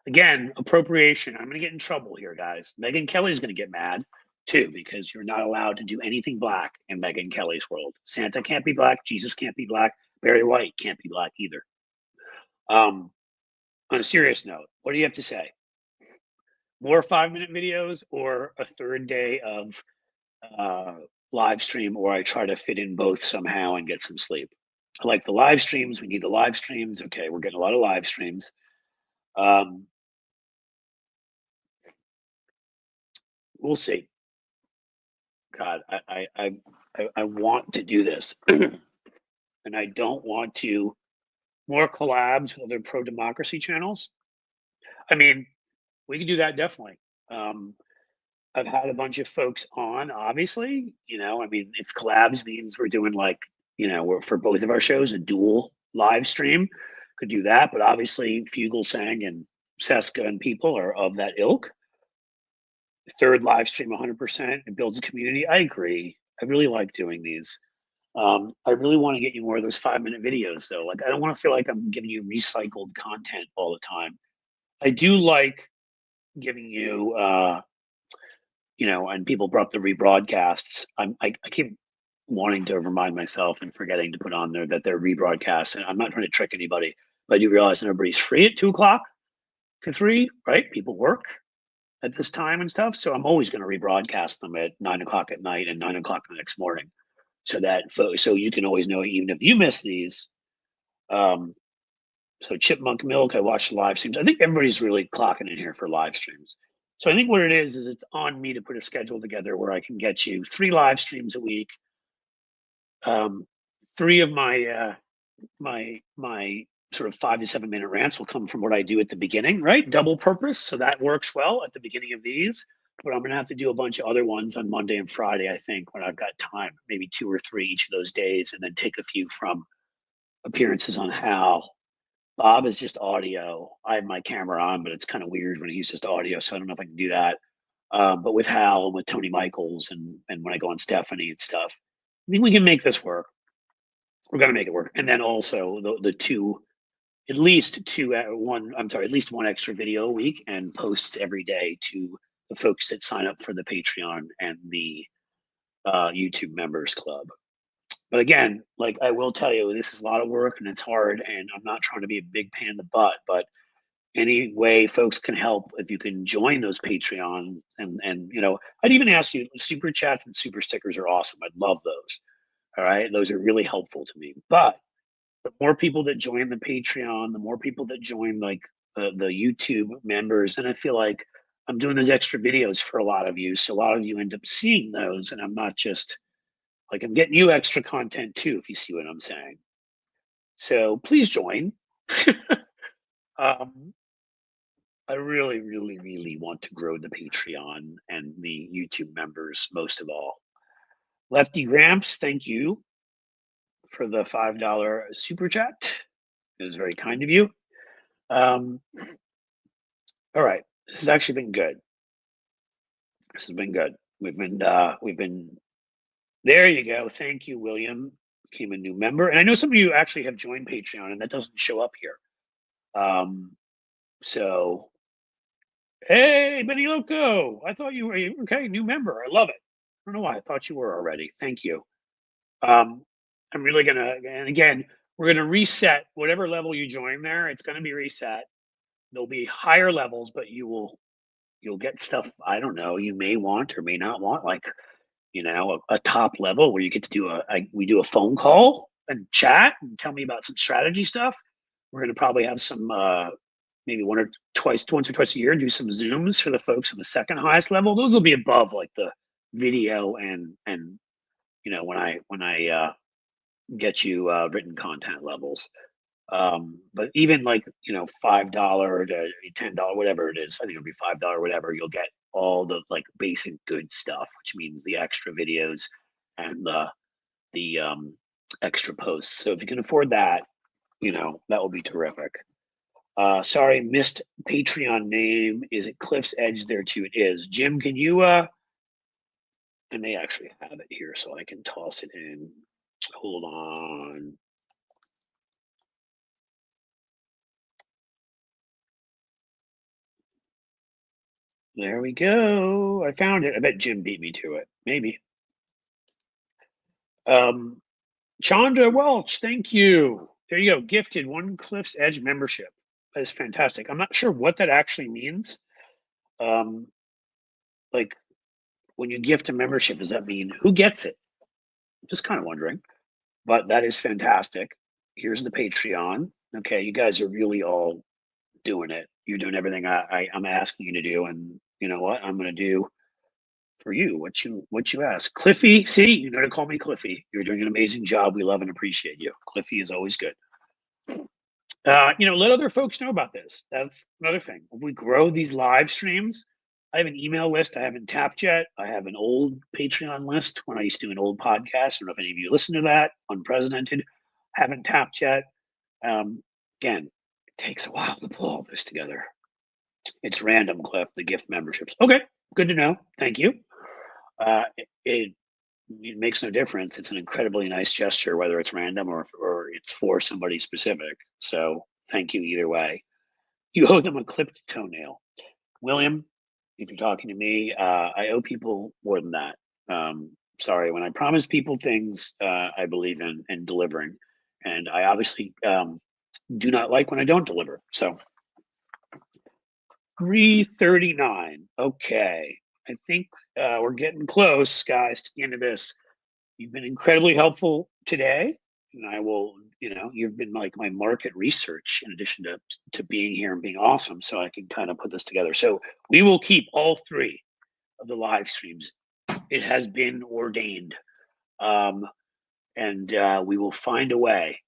Again, appropriation. I'm going to get in trouble here, guys. Megyn Kelly's going to get mad too, because you're not allowed to do anything black in Megyn Kelly's world. Santa can't be black. Jesus can't be black. Barry White can't be black either. On a serious note, what do you have to say? More 5 minute videos or a third day of live stream, or I try to fit in both somehow and get some sleep? I like the live streams. We need the live streams. Okay, we're getting a lot of live streams. We'll see. God, I want to do this, and I don't want to more collabs with other pro democracy channels. I mean, we can do that definitely. I've had a bunch of folks on, obviously. I mean, if collabs means we're doing like, we're for both of our shows a dual live stream, could do that. But obviously, Fugelsang and Cesca and people are of that ilk. Third live stream 100%. It builds a community. I agree. I really like doing these. I really want to get you more of those 5 minute videos though. Like, I don't want to feel like I'm giving you recycled content all the time. I do like giving you, and people brought up the rebroadcasts. I keep wanting to remind myself and forgetting to put on there that they're rebroadcasts. And I'm not trying to trick anybody, but I do realize that everybody's free at 2 o'clock to 3, right? People work at this time and stuff. So I'm always going to rebroadcast them at 9 o'clock at night and 9 o'clock the next morning. So you can always know, even if you miss these. So Chipmunk Milk, I watch the live streams. I think everybody's really clocking in here for live streams. So I think what it is it's on me to put a schedule together where I can get you 3 live streams a week. 3 of my my sort of 5 to 7 minute rants will come from what I do at the beginning, right? Double purpose. So that works well at the beginning of these. But I'm going to have to do a bunch of other ones on Monday and Friday, I think, when I've got time, maybe 2 or 3 each of those days, and then take a few from appearances on Hal. Bob is just audio. I have my camera on, but it's kind of weird when he's just audio, so I don't know if I can do that. But with Hal and with Tony Michaels and when I go on Stephanie and stuff, I think we can make this work. We're going to make it work. And then also the 2, at least 1 extra video a week and posts every day to the folks that sign up for the Patreon and the YouTube members club. But again, like I will tell you, this is a lot of work and it's hard, and I'm not trying to be a big pain in the butt, but any way folks can help, if you can join those Patreon and I'd even ask you, super chats and super stickers are awesome. I'd love those. All right. Those are really helpful to me. But the more people that join the Patreon, the more people that join like the YouTube members, and I feel like I'm doing those extra videos for a lot of you. So a lot of you end up seeing those, and I'm not just like, I'm getting you extra content too, if you see what I'm saying. So please join. I really, really, really want to grow the Patreon and the YouTube members most of all. Lefty Gramps, thank you for the $5 super chat. It was very kind of you. All right, this has actually been good. This has been good. We've been there you go. Thank you, William. Became a new member. And I know some of you actually have joined Patreon and that doesn't show up here. So, hey, Benny Loco. I thought you were, okay, new member. I love it. I don't know why I thought you were already. Thank you. I'm really going to, and again, we're going to reset whatever level you join there. It's going to be reset. There'll be higher levels, but you'll get stuff I don't know you may want or may not want, like a top level where you get to we do a phone call and chat and tell me about some strategy stuff. We're going to probably have some maybe once or twice a year, do some Zooms for the folks at the second highest level. Those will be above like the video and when I get you written content levels. But even like $5 to $10, whatever it is, I think it'll be $5, whatever. You'll get all the like basic good stuff, which means the extra videos and the extra posts. So if you can afford that, that will be terrific. Sorry, missed Patreon name. Is it Cliff's Edge there too? It is. Jim, can you I may actually have it here so I can toss it in. Hold on. There we go. I found it. I bet Jim beat me to it. Maybe. Chandra Welch, thank you. There you go. Gifted one Cliff's Edge membership. That is fantastic. I'm not sure what that actually means. Like when you gift a membership, does that mean who gets it? Just kind of wondering. But that is fantastic. Here's the Patreon. Okay, you guys are really all doing it. You're doing everything I'm asking you to do, and you know what? I'm going to do for you what you ask. Cliffy, see, you know to call me Cliffy. You're doing an amazing job. We love and appreciate you. Cliffy is always good. Let other folks know about this. That's another thing. If we grow these live streams, I have an email list I haven't tapped yet. I have an old Patreon list when I used to do an old podcast. I don't know if any of you listen to that. Unprecedented. Haven't tapped yet. Again, it takes a while to pull all this together. It's random, Cliff, the gift memberships. Okay, good to know. Thank you. It makes no difference. It's an incredibly nice gesture, whether it's random or it's for somebody specific. So thank you either way. You owe them a clipped toenail. William, if you're talking to me, I owe people more than that. Sorry, when I promise people things, I believe in delivering. And I obviously do not like when I don't deliver. So 3:39. Okay. I think we're getting close, guys, to the end of this. You've been incredibly helpful today. And I will, you've been like my market research in addition to being here and being awesome. So I can kind of put this together. So we will keep all three of the live streams. It has been ordained. And we will find a way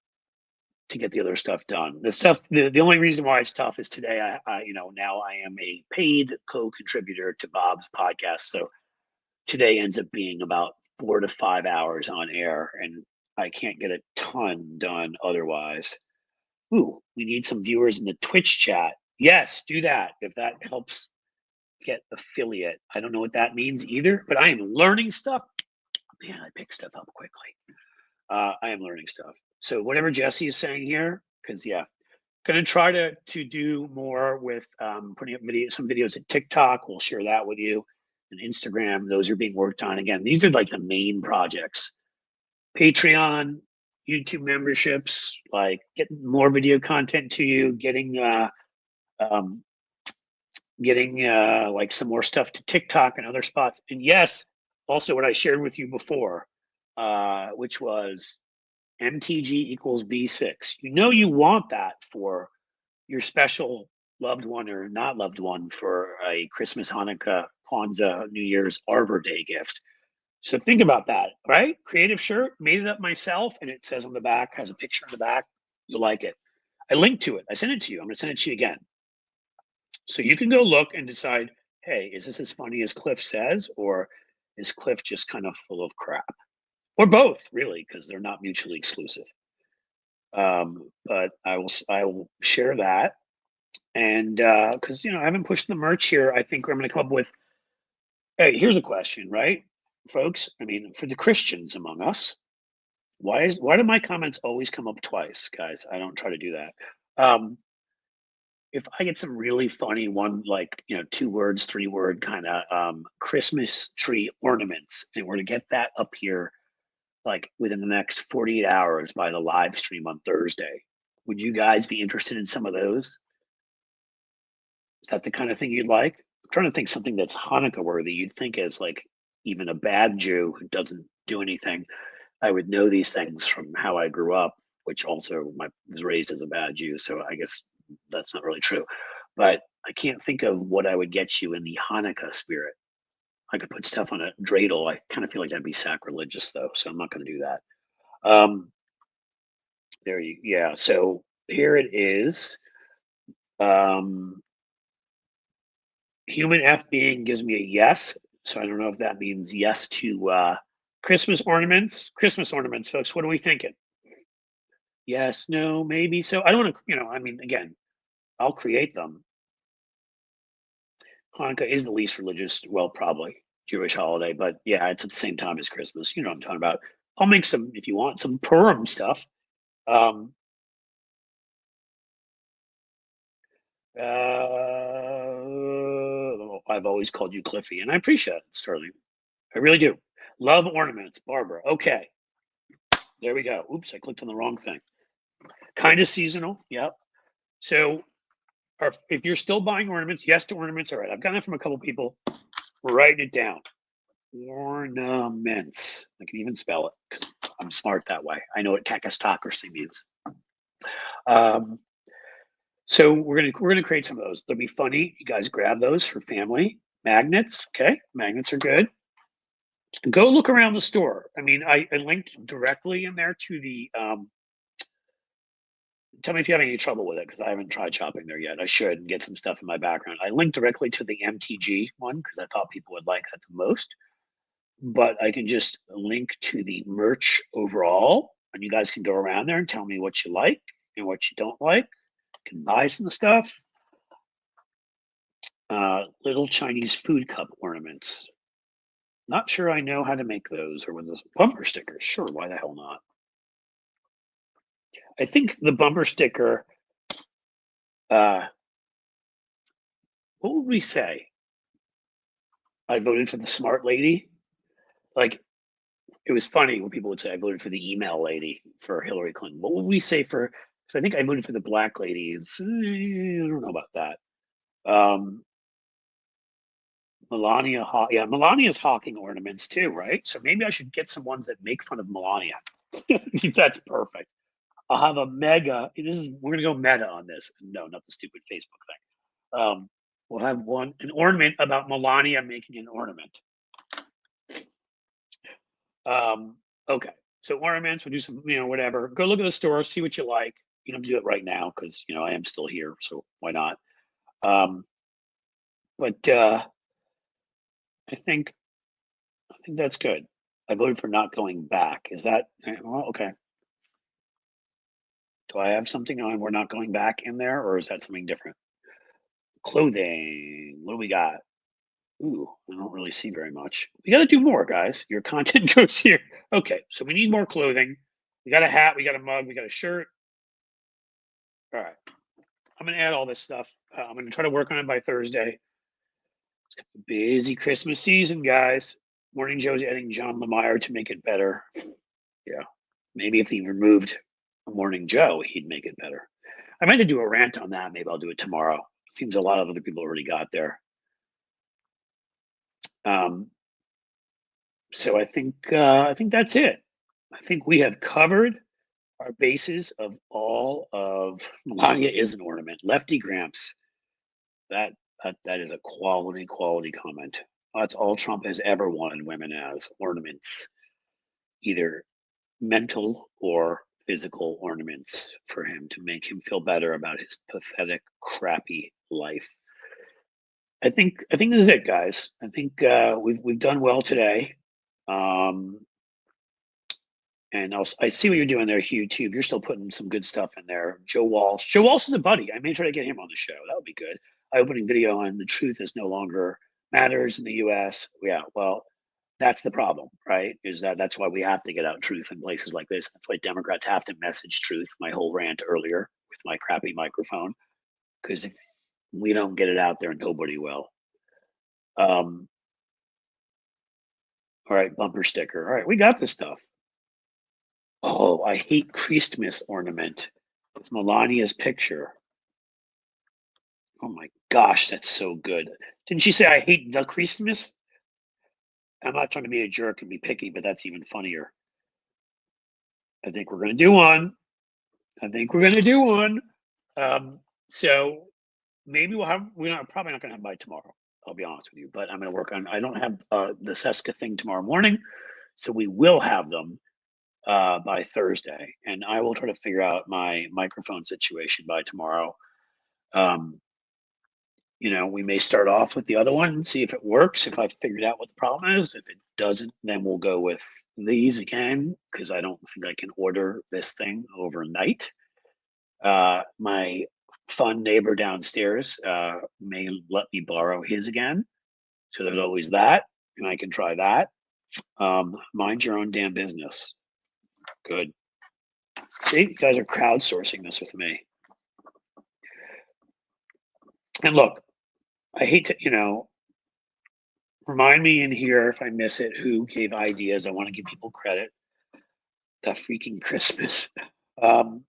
to get the other stuff done. The only reason why it's tough is today now I am a paid co-contributor to Bob's podcast. So today ends up being about 4 to 5 hours on air, and I can't get a ton done otherwise. Ooh, we need some viewers in the Twitch chat. Yes, do that if that helps get affiliate. I don't know what that means either, but I am learning stuff. Man, I pick stuff up quickly. I am learning stuff. So whatever Jesse is saying here, because going to try to do more with putting up some videos at TikTok. We'll share that with you. And Instagram, those are being worked on. Again, these are like the main projects. Patreon, YouTube memberships, like getting more video content to you, getting like some more stuff to TikTok and other spots. And yes, also what I shared with you before, which was MTG equals B6. You want that for your special loved one or not loved one for a Christmas, Hanukkah, Kwanzaa, New Year's, Arbor Day gift. So think about that, right? Creative shirt, made it up myself, and it says on the back, has a picture on the back. You'll like it. I linked to it. I sent it to you. I'm going to send it to you again. So you can go look and decide, hey, is this as funny as Cliff says, or is Cliff just kind of full of crap? Or both, really, because they're not mutually exclusive. But I will share that. And because I haven't pushed the merch here, I think I'm going to come up with. Hey, here's a question, right, folks? I mean, for the Christians among us, why do my comments always come up twice, guys? I don't try to do that. If I get some really funny one, like 2 words, 3 word kind of Christmas tree ornaments, and we're to get that up here like within the next 48 hours by the live stream on Thursday, would you guys be interested in some of those? Is that the kind of thing you'd like? I'm trying to think something that's Hanukkah worthy. You'd think as like even a bad Jew who doesn't do anything, I would know these things from how I grew up, which also was raised as a bad Jew. So I guess that's not really true. But I can't think of what I would get you in the Hanukkah spirit. I could put stuff on a dreidel. I kind of feel like that'd be sacrilegious though, so I'm not going to do that. Yeah. So here it is. Human F being gives me a yes. So I don't know if that means yes to Christmas ornaments. Christmas ornaments, folks. What are we thinking? Yes, no, maybe. So I don't want to, I mean, again, I'll create them. Hanukkah is the least religious, well, probably Jewish holiday, but yeah, it's at the same time as Christmas. You know what I'm talking about. I'll make some, if you want, some Purim stuff. Uh, I've always called you Cliffy, and I appreciate it, Sterling. I really do. Love ornaments, Barbara. Okay, there we go. Oops, I clicked on the wrong thing. Kind of seasonal. Yep. So, if you're still buying ornaments, yes to ornaments. All right, I've gotten that from a couple people. We're writing it down. Ornaments. I can even spell it because I'm smart that way. I know what kakistocracy means. So we're gonna create some of those. They'll be funny. You guys grab those for family. Magnets. Okay, magnets are good. Go look around the store. I mean, I linked directly in there to the. Tell me if you have any trouble with it because I haven't tried shopping there yet. I should get some stuff in my background. I linked directly to the MTG one because I thought people would like that the most. But I can just link to the merch overall, and you guys can go around there and tell me what you like and what you don't like. You can buy some stuff. Little Chinese food cup ornaments. Not sure I know how to make those, or with the bumper stickers. Sure, why the hell not? I think the bumper sticker, what would we say? I voted for the smart lady. Like, it was funny when people would say I voted for the email lady for Hillary Clinton. What would we say for, because I think I voted for the black ladies. I don't know about that. Melania, yeah, Melania's hawking ornaments too, right? So maybe I should get some ones that make fun of Melania. That's perfect. I'll have a mega. We're gonna go meta on this. No, not the stupid Facebook thing. We'll have an ornament about Melania making an ornament. Okay, so ornaments. We'll do some, whatever. Go look at the store, see what you like. You don't do it right now because I am still here, so why not? But I think that's good. I voted for not going back. Is that well? Okay. Do I have something on we're not going back in there, or is that something different? Clothing. What do we got? Ooh, I don't really see very much. We got to do more, guys. Your content goes here. Okay, so we need more clothing. We got a hat, we got a mug, we got a shirt. All right. I'm going to add all this stuff. I'm going to try to work on it by Thursday. It's a busy Christmas season, guys. Morning Joe's adding John Lemire to make it better. Yeah. Maybe if he removed Morning Joe, he'd make it better. I might do a rant on that. Maybe I'll do it tomorrow. Seems a lot of other people already got there. So I think that's it. I think we have covered our bases of all of Melania is an ornament. Lefty Gramps. That is a quality comment. That's all Trump has ever wanted women as ornaments, either mental or physical ornaments for him to make him feel better about his pathetic, crappy life. I think this is it, guys. I think we've done well today. And I see what you're doing there, Hugh, too. You're still putting some good stuff in there. Joe Walsh. Joe Walsh is a buddy. I may try to get him on the show. That would be good. Eye-opening video on the truth is no longer matters in the U.S. Yeah, well, that's the problem, right? That's why we have to get out truth in places like this. That's why Democrats have to message truth. My whole rant earlier with my crappy microphone, because if we don't get it out there, nobody will. All right, bumper sticker. All right, we got this stuff. Oh, I hate Christmas ornament with Melania's picture. Oh my gosh, that's so good. Didn't she say I hate the Christmas? I'm not trying to be a jerk and be picky, but that's even funnier. I think we're going to do one. So maybe we're probably not going to have by tomorrow. I'll be honest with you, but I'm going to work on, I don't have the Cesca thing tomorrow morning. So we will have them by Thursday, and I will try to figure out my microphone situation by tomorrow. We may start off with the other one and see if it works, if I've figured out what the problem is. If it doesn't, then we'll go with these again, because I don't think I can order this thing overnight. My fun neighbor downstairs may let me borrow his again. So there's always that, and I can try that. Mind your own damn business. Good. See, you guys are crowdsourcing this with me. And look, I hate to, remind me in here if I miss it who gave ideas. I want to give people credit. The freaking Christmas. And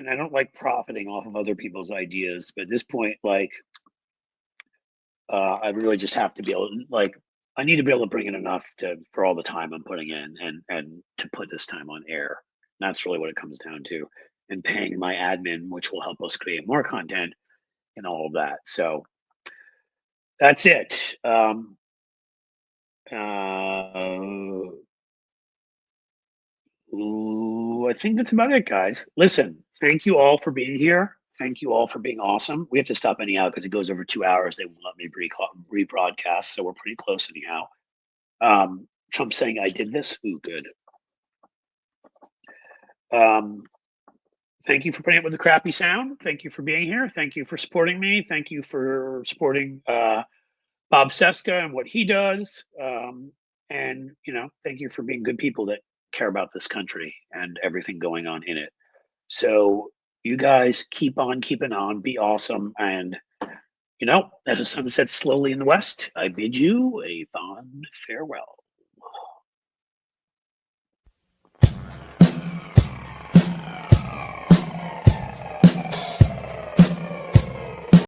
I don't like profiting off of other people's ideas, but at this point, I really just have to be able to, I need to be able to bring in enough for all the time I'm putting in and to put this time on air. And that's really what it comes down to. And paying my admin, which will help us create more content and all of that. So that's it. I think that's about it, guys. Listen, thank you all for being here. Thank you all for being awesome. We have to stop anyhow because it goes over 2 hours. They won't let me rebroadcast, so we're pretty close anyhow. Trump saying I did this. Ooh, good. Thank you for putting up with the crappy sound. Thank you for being here. Thank you for supporting me. Thank you for supporting Bob Cesca and what he does. And thank you for being good people that care about this country and everything going on in it. So you guys keep on keeping on, be awesome. And, as the sun sets slowly in the west, I bid you a fond farewell.